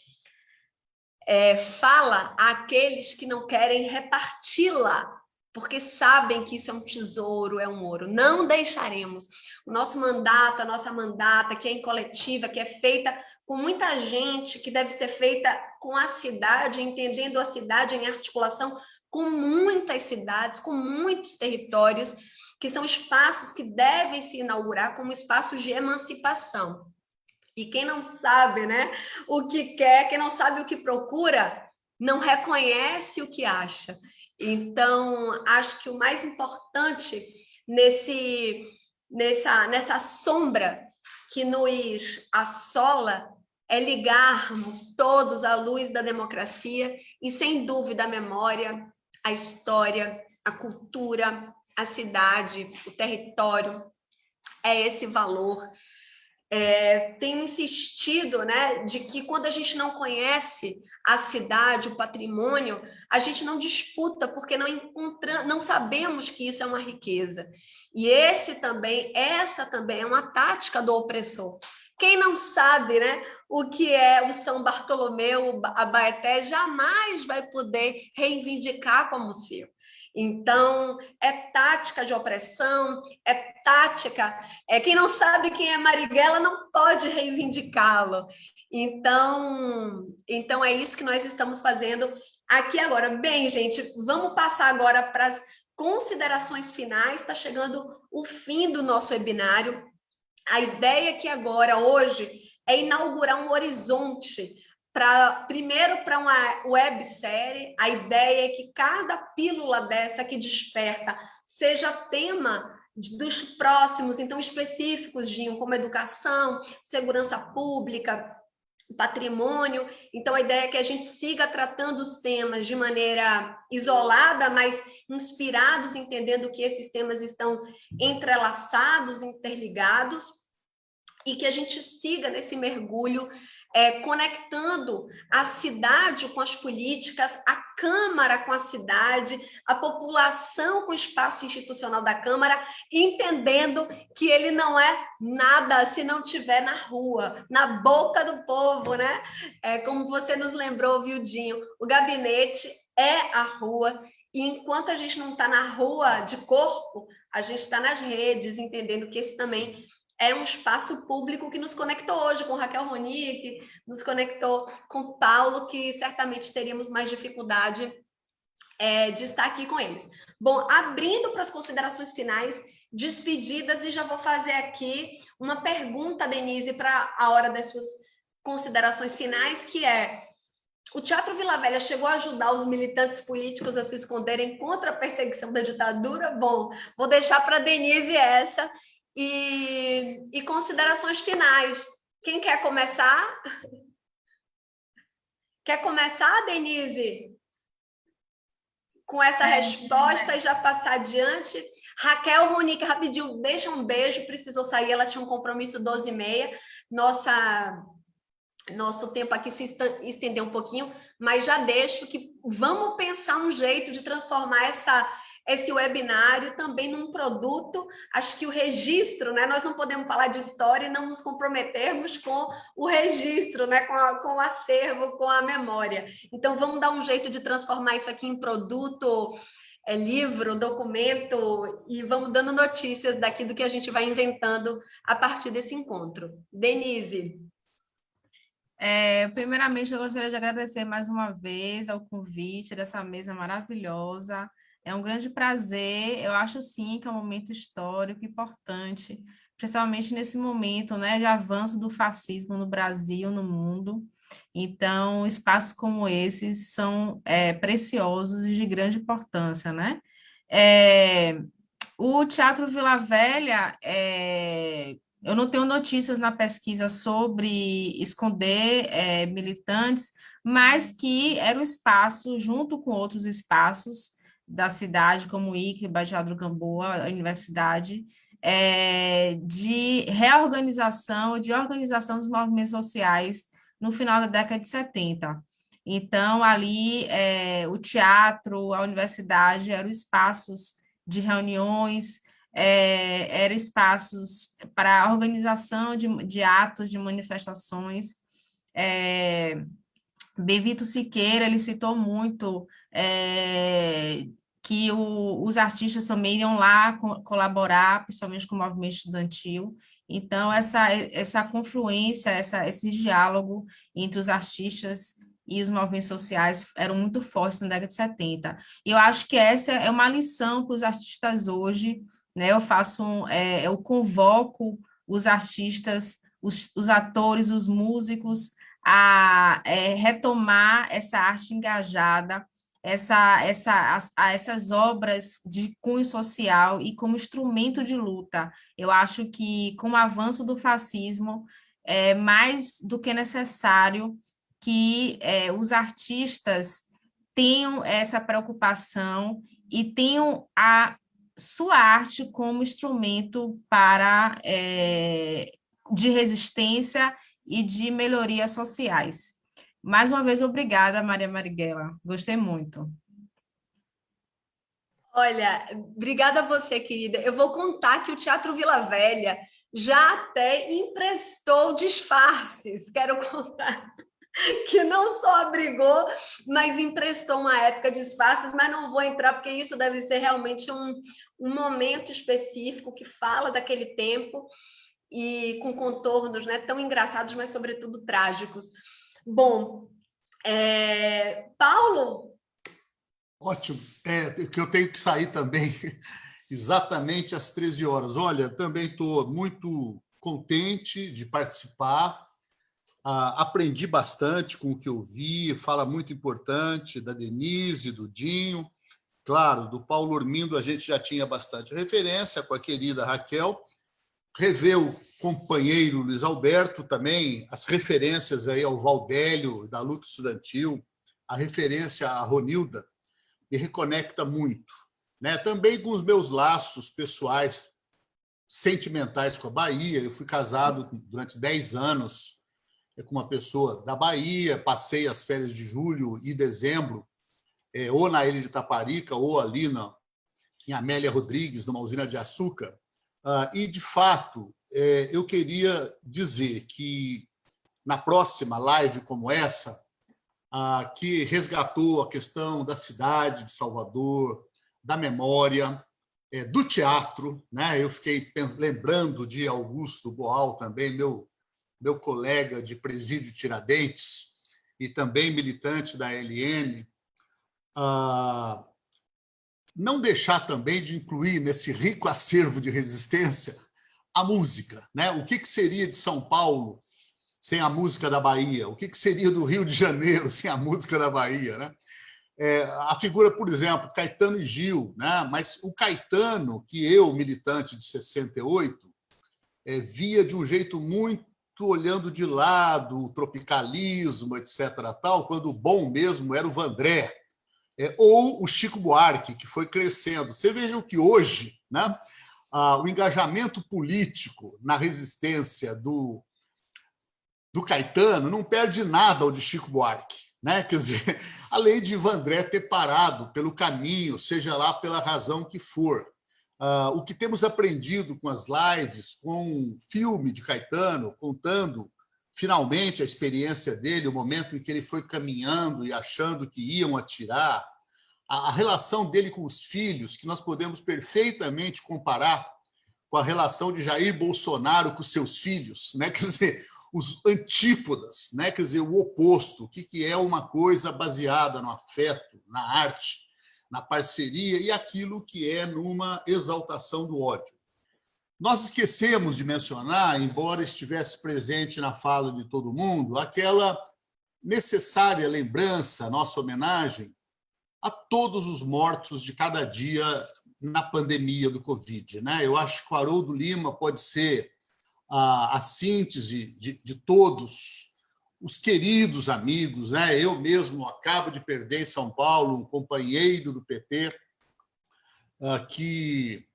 fala àqueles que não querem reparti-la, porque sabem que isso é um tesouro, é um ouro. Não deixaremos. O nosso mandato, a nossa mandata, que é em coletiva, que é feita com muita gente, que deve ser feita com a cidade, entendendo a cidade em articulação com muitas cidades, com muitos territórios, que são espaços que devem se inaugurar como espaços de emancipação. E quem não sabe, né, o que quer, quem não sabe o que procura, não reconhece o que acha. Então, acho que o mais importante nessa sombra que nos assola é ligarmos todos à luz da democracia e, sem dúvida, a memória, a história, a cultura, a cidade, o território. É esse valor. Tenho insistido, né, de que quando a gente não conhece a cidade, o patrimônio, a gente não disputa, porque não sabemos que isso é uma riqueza. E essa também é uma tática do opressor. Quem não sabe, né, o que é o São Bartolomeu, o Abaeté, jamais vai poder reivindicar como seu. Então, é tática de opressão, é tática. Quem não sabe quem é Marighella não pode reivindicá-lo. Então, é isso que nós estamos fazendo aqui agora. Bem, gente, vamos passar agora para as considerações finais. Está chegando o fim do nosso webinário. A ideia aqui agora, hoje, é inaugurar um horizonte primeiro para uma websérie. A ideia é que cada pílula dessa que desperta seja tema dos próximos, então específicos, como educação, segurança pública, patrimônio. Então, a ideia é que a gente siga tratando os temas de maneira isolada, mas inspirados, entendendo que esses temas estão entrelaçados, interligados, e que a gente siga nesse mergulho, conectando a cidade com as políticas, a Câmara com a cidade, a população com o espaço institucional da Câmara, entendendo que ele não é nada se não estiver na rua, na boca do povo, né? Como você nos lembrou, Vildinho, o gabinete é a rua, e enquanto a gente não está na rua de corpo, a gente está nas redes, entendendo que esse também é um espaço público que nos conectou hoje com Raquel Ronick, nos conectou com Paulo, que certamente teríamos mais dificuldade de estar aqui com eles. Bom, abrindo para as considerações finais, despedidas, e já vou fazer aqui uma pergunta, Denise, para a hora das suas considerações finais, que é: O Teatro Vila Velha chegou a ajudar os militantes políticos a se esconderem contra a perseguição da ditadura? Bom, vou deixar para a Denise essa. E considerações finais. Quem quer começar? Quer começar, Denise? Com essa resposta e já passar adiante. Raquel Ronick, rapidinho, deixa um beijo, precisou sair, ela tinha um compromisso 12h30. Nosso tempo aqui se estendeu um pouquinho, mas já deixo que vamos pensar um jeito de transformar esse webinário também num produto. Acho que o registro, né? Nós não podemos falar de história e não nos comprometermos com o registro, né? Com o acervo, com a memória. Então, vamos dar um jeito de transformar isso aqui em produto, livro, documento, e vamos dando notícias daqui do que a gente vai inventando a partir desse encontro. Denise. Primeiramente, eu gostaria de agradecer mais uma vez ao convite dessa mesa maravilhosa. É um grande prazer. Eu acho, sim, que é um momento histórico importante, principalmente nesse momento, né, de avanço do fascismo no Brasil, no mundo. Então, espaços como esses são preciosos e de grande importância, né? O Teatro Vila Velha, eu não tenho notícias na pesquisa sobre esconder militantes, mas que era um espaço, junto com outros espaços da cidade, como o IC, Baixada do Gamboa, a universidade, de reorganização, de organização dos movimentos sociais no final da década de 70. Então, ali, o teatro, a universidade eram espaços de reuniões, eram espaços para a organização de atos, de manifestações. Bevito Siqueira, ele citou muito que os artistas também iriam lá colaborar, principalmente com o movimento estudantil. Então, essa confluência, esse diálogo entre os artistas e os movimentos sociais eram muito fortes na década de 70. E eu acho que essa é uma lição para os artistas hoje, né? Eu convoco os artistas, os atores, os músicos, a retomar essa arte engajada, essas obras de cunho social e como instrumento de luta. Eu acho que, com o avanço do fascismo, é mais do que necessário que os artistas tenham essa preocupação e tenham a sua arte como instrumento de resistência e de melhorias sociais. Mais uma vez, obrigada, Maria Marighella. Gostei muito. Olha, obrigada a você, querida. Eu vou contar que o Teatro Vila Velha já até emprestou disfarces. Quero contar que não só abrigou, mas emprestou uma época disfarces, mas não vou entrar, porque isso deve ser realmente um momento específico que fala daquele tempo e com contornos, né, tão engraçados, mas sobretudo trágicos. Bom, Paulo? Ótimo, que eu tenho que sair também exatamente às 13 horas. Olha, também estou muito contente de participar, aprendi bastante com o que eu vi, fala muito importante da Denise, do Dinho, claro, do Paulo Ormindo a gente já tinha bastante referência, com a querida Raquel, rever o companheiro Luiz Alberto também, as referências aí ao Valdélio, da luta estudantil, a referência à Ronilda, me reconecta muito, né? Também com os meus laços pessoais, sentimentais com a Bahia. Eu fui casado durante 10 anos com uma pessoa da Bahia, passei as férias de julho e dezembro, ou na Ilha de Taparica, ou ali em Amélia Rodrigues, numa usina de açúcar. E, de fato, eu queria dizer que, na próxima live como essa, que resgatou a questão da cidade de Salvador, da memória, do teatro, né? Eu fiquei lembrando de Augusto Boal também, meu colega de presídio Tiradentes, e também militante da LN, não deixar também de incluir nesse rico acervo de resistência a música, né? O que seria de São Paulo sem a música da Bahia? O que seria do Rio de Janeiro sem a música da Bahia, né? A figura, por exemplo, Caetano e Gil, né? Mas o Caetano, que eu, militante de 68, via de um jeito muito olhando de lado, o tropicalismo, etc., tal, quando o bom mesmo era o Vandré, ou o Chico Buarque, que foi crescendo. Você veja que hoje, né, o engajamento político na resistência do Caetano não perde nada ao de Chico Buarque, né? Quer dizer, além de Vandré ter parado pelo caminho, seja lá pela razão que for. O que temos aprendido com as lives, com o filme de Caetano, contando finalmente a experiência dele, o momento em que ele foi caminhando e achando que iam atirar, a relação dele com os filhos, que nós podemos perfeitamente comparar com a relação de Jair Bolsonaro com seus filhos, né? Quer dizer, os antípodas, né? Quer dizer, o oposto, o que é uma coisa baseada no afeto, na arte, na parceria, e aquilo que é numa exaltação do ódio. Nós esquecemos de mencionar, embora estivesse presente na fala de todo mundo, aquela necessária lembrança, nossa homenagem a todos os mortos de cada dia na pandemia do Covid, né? Eu acho que o Haroldo Lima pode ser a síntese de todos os queridos amigos, né? Eu mesmo acabo de perder em São Paulo um companheiro do PT que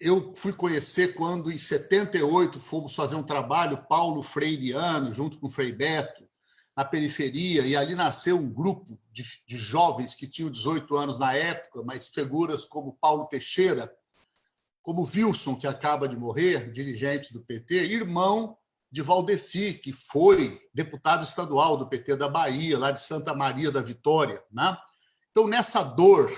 eu fui conhecer quando, em 78, fomos fazer um trabalho Paulo Freireano, junto com o Frei Beto, na periferia, e ali nasceu um grupo de jovens que tinham 18 anos na época, mas figuras como Paulo Teixeira, como Wilson, que acaba de morrer, dirigente do PT, irmão de Valdeci, que foi deputado estadual do PT da Bahia, lá de Santa Maria da Vitória, né? Então, nessa dor,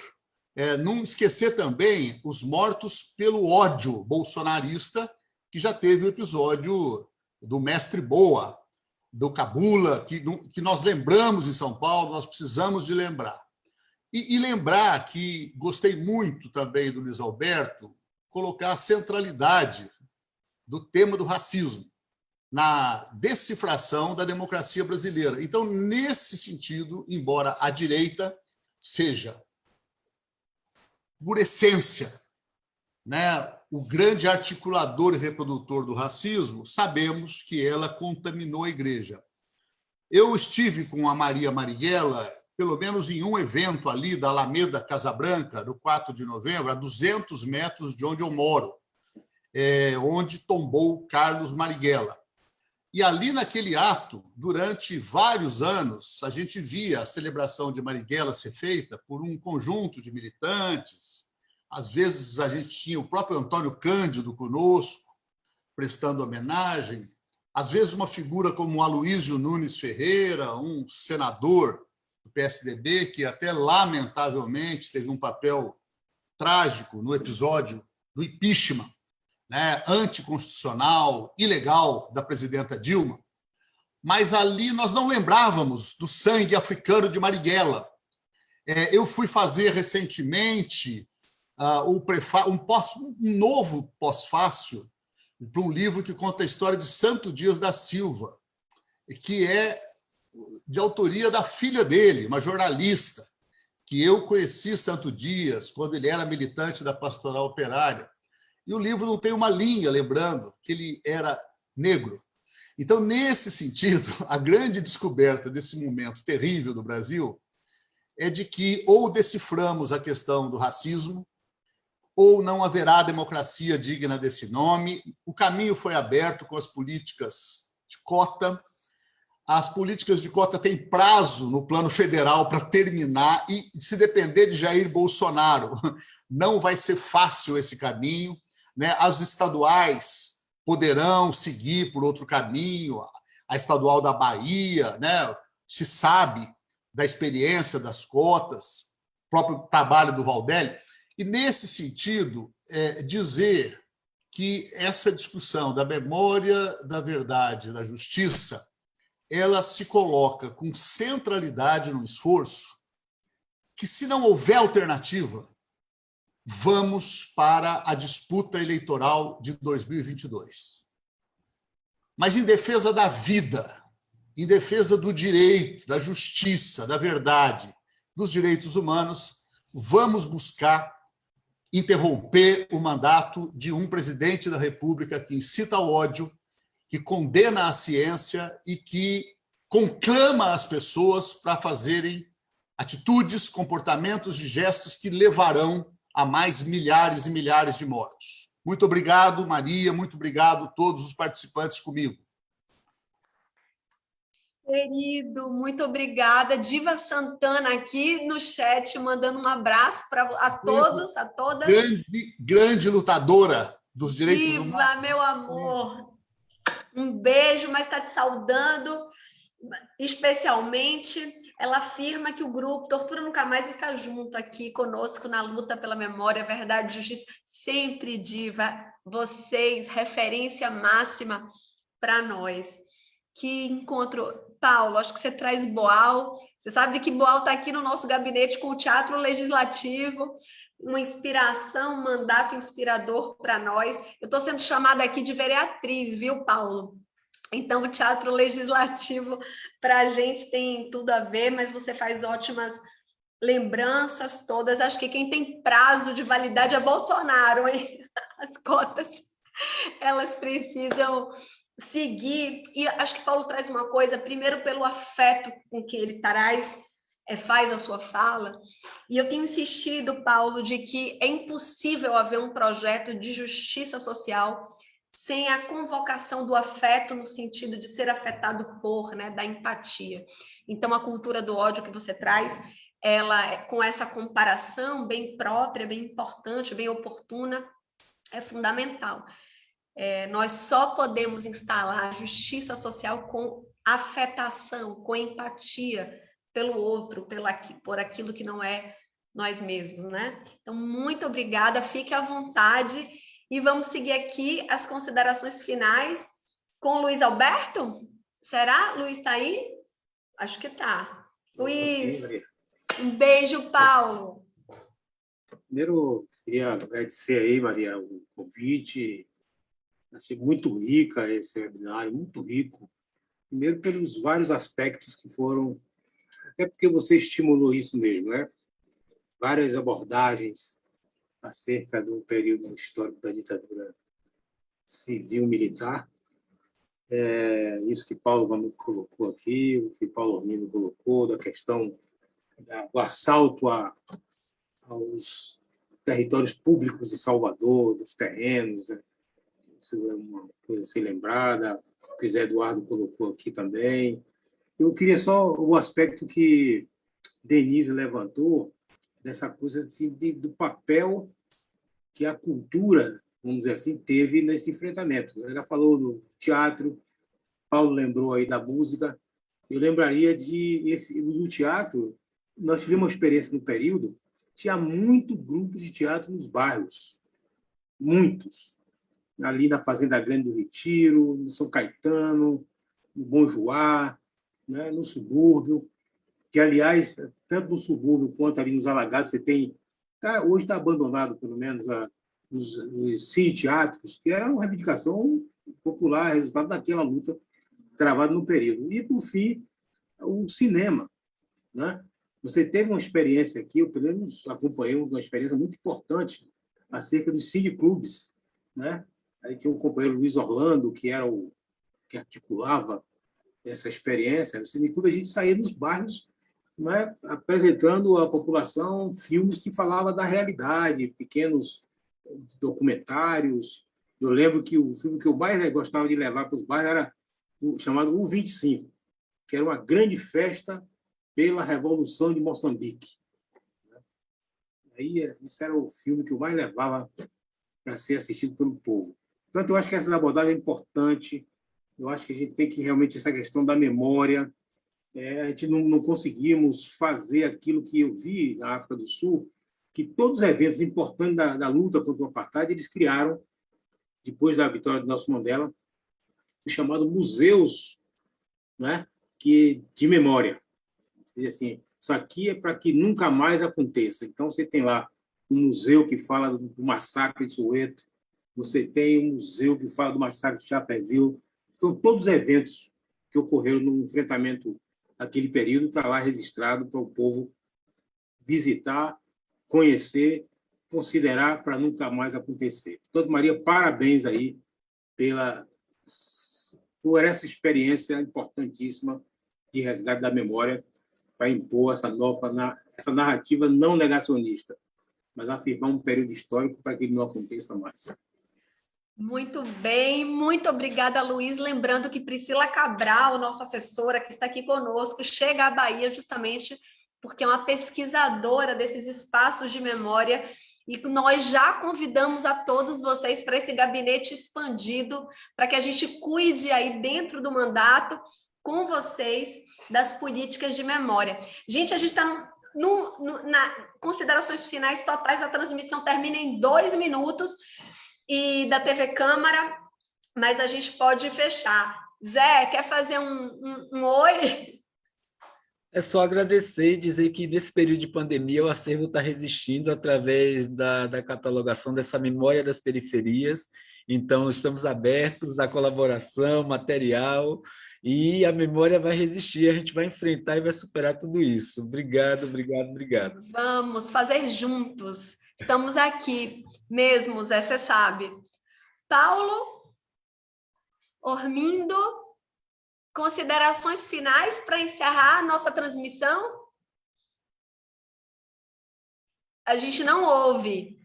não esquecer também os mortos pelo ódio bolsonarista, que já teve o episódio do Mestre Boa, do Cabula, que nós lembramos em São Paulo, nós precisamos de lembrar. E lembrar que gostei muito também do Luiz Alberto colocar a centralidade do tema do racismo na decifração da democracia brasileira. Então, nesse sentido, embora a direita seja, por essência, né, o grande articulador e reprodutor do racismo, sabemos que ela contaminou a igreja. Eu estive com a Maria Marighella, pelo menos em um evento ali da Alameda Casabranca, no 4 de novembro, a 200 metros de onde eu moro, onde tombou Carlos Marighella. E ali, naquele ato, durante vários anos, a gente via a celebração de Marighella ser feita por um conjunto de militantes. Às vezes, a gente tinha o próprio Antônio Cândido conosco, prestando homenagem. Às vezes, uma figura como Aloísio Nunes Ferreira, um senador do PSDB, que até, lamentavelmente, teve um papel trágico no episódio do impeachment, né, anticonstitucional, ilegal, da presidenta Dilma. Mas ali nós não lembrávamos do sangue africano de Marighella. Eu fui fazer recentemente um novo pós-fácil para um livro que conta a história de Santo Dias da Silva, que é de autoria da filha dele, uma jornalista, que eu conheci Santo Dias quando ele era militante da Pastoral Operária. E o livro não tem uma linha lembrando que ele era negro. Então, nesse sentido, a grande descoberta desse momento terrível do Brasil é de que ou deciframos a questão do racismo, ou não haverá democracia digna desse nome. O caminho foi aberto com as políticas de cota. As políticas de cota têm prazo no plano federal para terminar, e, se depender de Jair Bolsonaro, não vai ser fácil esse caminho, né? As estaduais poderão seguir por outro caminho, a estadual da Bahia, né? Se sabe da experiência das cotas, próprio trabalho do Valdelli. E, nesse sentido, dizer que essa discussão da memória, da verdade, da justiça, ela se coloca com centralidade no esforço que, se não houver alternativa, vamos para a disputa eleitoral de 2022. mas em defesa da vida, em defesa do direito, da justiça, da verdade, dos direitos humanos, vamos buscar interromper o mandato de um presidente da República que incita ao ódio, que condena a ciência e que conclama as pessoas para fazerem atitudes, comportamentos e gestos que levarão a mais milhares e milhares de mortos. Muito obrigado, Maria, muito obrigado a todos os participantes comigo. Querido, muito obrigada. Diva Santana aqui no chat, mandando um abraço a todos, a todas. Grande lutadora dos direitos humanos. Diva, meu amor, um beijo, mas está te saudando especialmente. Ela afirma que o grupo Tortura Nunca Mais está junto aqui conosco na luta pela memória, verdade e justiça. Sempre, Diva, vocês, referência máxima para nós. Que encontro... Paulo, acho que você traz Boal. Você sabe que Boal está aqui no nosso gabinete com o Teatro Legislativo, uma inspiração, um mandato inspirador para nós. Eu estou sendo chamada aqui de vereatriz, viu, Paulo? Então, o Teatro Legislativo para a gente tem tudo a ver, mas você faz ótimas lembranças todas. Acho que quem tem prazo de validade é Bolsonaro, hein? As cotas, elas precisam seguir. E acho que Paulo traz uma coisa, primeiro pelo afeto com que ele faz a sua fala, e eu tenho insistido, Paulo, de que é impossível haver um projeto de justiça social sem a convocação do afeto no sentido de ser afetado por, né, da empatia. Então, a cultura do ódio que você traz, ela, com essa comparação bem própria, bem importante, bem oportuna, é fundamental. Nós só podemos instalar a justiça social com afetação, com empatia pelo outro, por aquilo que não é nós mesmos, né? Então, muito obrigada, fique à vontade e vamos seguir aqui as considerações finais com o Luiz Alberto. Será? Luiz está aí? Acho que está. Luiz, um beijo, Paulo. Primeiro, queria agradecer aí, Maria, o convite. Achei muito rica esse webinário, muito rico. Primeiro, pelos vários aspectos que foram, até porque você estimulou isso mesmo, né? Várias abordagens acerca do período histórico da ditadura civil-militar. Isso que Paulo colocou aqui, o que Paulo Armindo colocou, da questão do assalto aos territórios públicos de Salvador, dos terrenos, né? Isso é uma coisa a ser lembrada. O que Zé Eduardo colocou aqui também. Eu queria só o aspecto que Denise levantou, dessa coisa assim, do papel que a cultura, vamos dizer assim, teve nesse enfrentamento. Ela falou do teatro, Paulo lembrou aí da música. Eu lembraria do teatro. Nós tivemos uma experiência no período, tinha muito grupo de teatro nos bairros, muitos. Ali na Fazenda Grande do Retiro, no São Caetano, no Bom Joá, né, no subúrbio, que, aliás, tanto no subúrbio quanto ali nos Alagados, você tem... hoje está abandonado, pelo menos, os cine-teatros, que era uma reivindicação popular, resultado daquela luta travada no período. E, por fim, o cinema. Né? Você teve uma experiência aqui, eu, pelo menos, acompanhei uma experiência muito importante acerca dos cineclubes, né? Aí tinha um companheiro, Luiz Orlando, que era que articulava essa experiência. No cineclube, a gente saía nos bairros, né, apresentando à população filmes que falavam da realidade, pequenos documentários. Eu lembro que o filme que eu mais gostava de levar para os bairros era o chamado U25, que era uma grande festa pela Revolução de Moçambique. Aí, esse era o filme que eu mais levava para ser assistido pelo povo. Portanto, eu acho que essa abordagem é importante. Eu acho que a gente tem que realmente essa questão da memória. A gente não conseguimos fazer aquilo que eu vi na África do Sul, que todos os eventos importantes da luta contra o apartheid eles criaram, depois da vitória de Nelson Mandela, o chamado museus, né, de memória. Assim, isso aqui é para que nunca mais aconteça. Então, você tem lá um museu que fala do massacre de Soweto, você tem um museu que fala do massacre de Chapéville. Então, todos os eventos que ocorreram no enfrentamento daquele período está lá registrado para o povo visitar, conhecer, considerar para nunca mais acontecer. Portanto, Maria, parabéns aí por essa experiência importantíssima de resgate da memória para impor essa narrativa não negacionista, mas afirmar um período histórico para que ele não aconteça mais. Muito bem, muito obrigada, Luiz. Lembrando que Priscila Cabral, nossa assessora, que está aqui conosco, chega à Bahia justamente porque é uma pesquisadora desses espaços de memória e nós já convidamos a todos vocês para esse gabinete expandido, para que a gente cuide aí dentro do mandato com vocês das políticas de memória. Gente, a gente está na considerações finais totais, a transmissão termina em 2 minutos, e da TV Câmara, mas a gente pode fechar. Zé, quer fazer um oi? É só agradecer e dizer que nesse período de pandemia o acervo está resistindo através da catalogação dessa memória das periferias. Então, estamos abertos à colaboração, material, e a memória vai resistir, a gente vai enfrentar e vai superar tudo isso. Obrigado, obrigado, obrigado. Vamos fazer juntos. Estamos aqui mesmo, Zé, você sabe. Paulo, Ormindo, considerações finais para encerrar a nossa transmissão? A gente não ouve.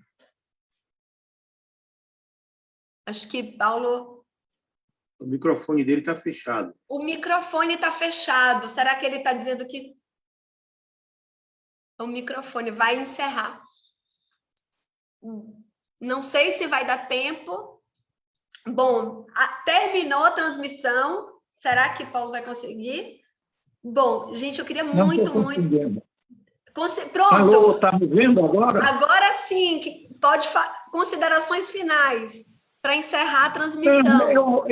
Acho que Paulo... O microfone dele está fechado. O microfone está fechado. Será que ele está dizendo que... O microfone vai encerrar. Não sei se vai dar tempo. Bom, terminou a transmissão. Será que Paulo vai conseguir? Bom, gente, eu queria muito. Pronto. Alô, está me vendo agora? Agora sim, pode considerações finais para encerrar a transmissão.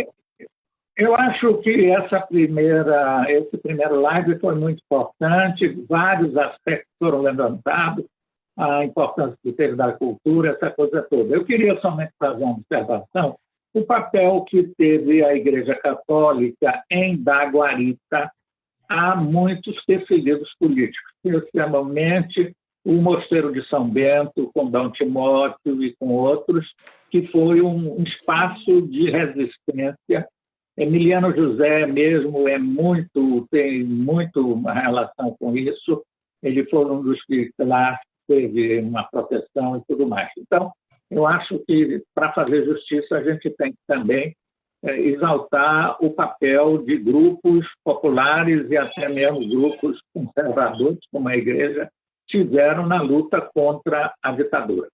Eu acho que esse primeiro live foi muito importante, vários aspectos foram levantados, a importância que teve da cultura, essa coisa toda. Eu queria somente fazer uma observação, o papel que teve a Igreja Católica em dar guarita a muitos perseguidos políticos, especialmente o Mosteiro de São Bento, com Dom Timóteo e com outros, que foi um espaço de resistência. Emiliano José mesmo tem muito uma relação com isso. Ele foi um dos que lá teve uma proteção e tudo mais. Então, eu acho que, para fazer justiça, a gente tem que também exaltar o papel de grupos populares e até mesmo grupos conservadores, como a Igreja, tiveram na luta contra a ditadura.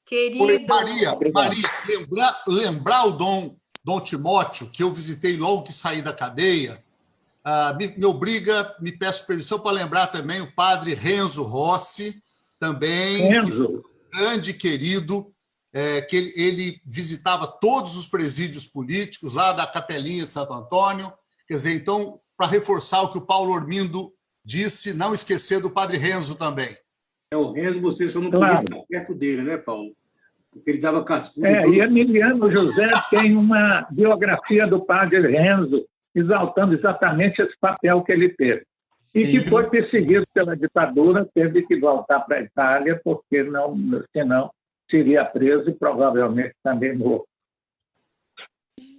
Querido... Oi, Maria, lembrar o Dom Timóteo, que eu visitei logo que saí da cadeia, me peço permissão para lembrar também o padre Renzo Rossi, também, que foi um grande querido, que ele visitava todos os presídios políticos lá da Capelinha de Santo Antônio. Quer dizer, então, para reforçar o que o Paulo Ormindo disse, não esquecer do padre Renzo também. O Renzo, você só não podia ficar perto dele, né, Paulo? Porque ele dava cascudo. E Emiliano José tem uma biografia do padre Renzo, exaltando exatamente esse papel que ele teve. E que foi perseguido pela ditadura, teve que voltar para a Itália, porque senão seria preso e provavelmente também morto.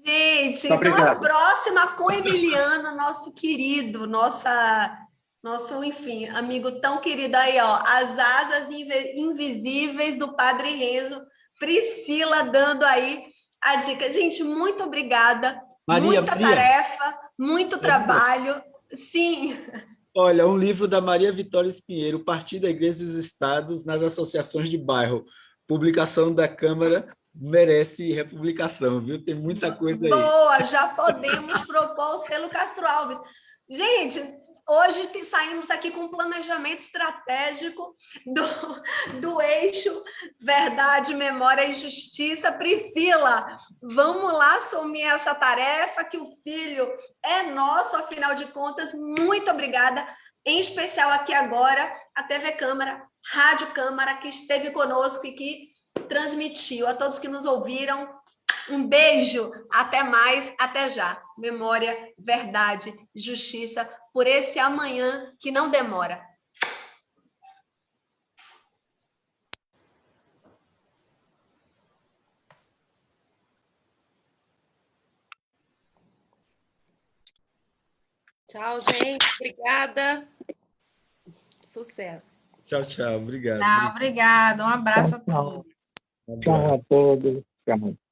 Gente, então a próxima com Emiliano, nosso querido, nosso, enfim, amigo tão querido aí, ó, As Asas Invisíveis do Padre Renzo, Priscila dando aí a dica. Gente, muito obrigada. Muita tarefa, muito trabalho. Sim. Olha, um livro da Maria Vitória Espinheiro, Partido da Igreja dos Estados nas Associações de Bairro. Publicação da Câmara, merece republicação, viu? Tem muita coisa aí. Boa, já podemos propor o selo Castro Alves. Gente, hoje saímos aqui com um planejamento estratégico do eixo Verdade, Memória e Justiça. Priscila, vamos lá assumir essa tarefa, que o filho é nosso, afinal de contas. Muito obrigada, em especial aqui agora, a TV Câmara, Rádio Câmara, que esteve conosco e que transmitiu. A todos que nos ouviram, Um beijo, até mais, até já. Memória, verdade, justiça, por esse amanhã que não demora. Tchau, gente. Obrigada. Sucesso. Tchau, tchau. Obrigado. Tá, obrigada. Um abraço a Tchau, todos. tchau a todos. Tchau.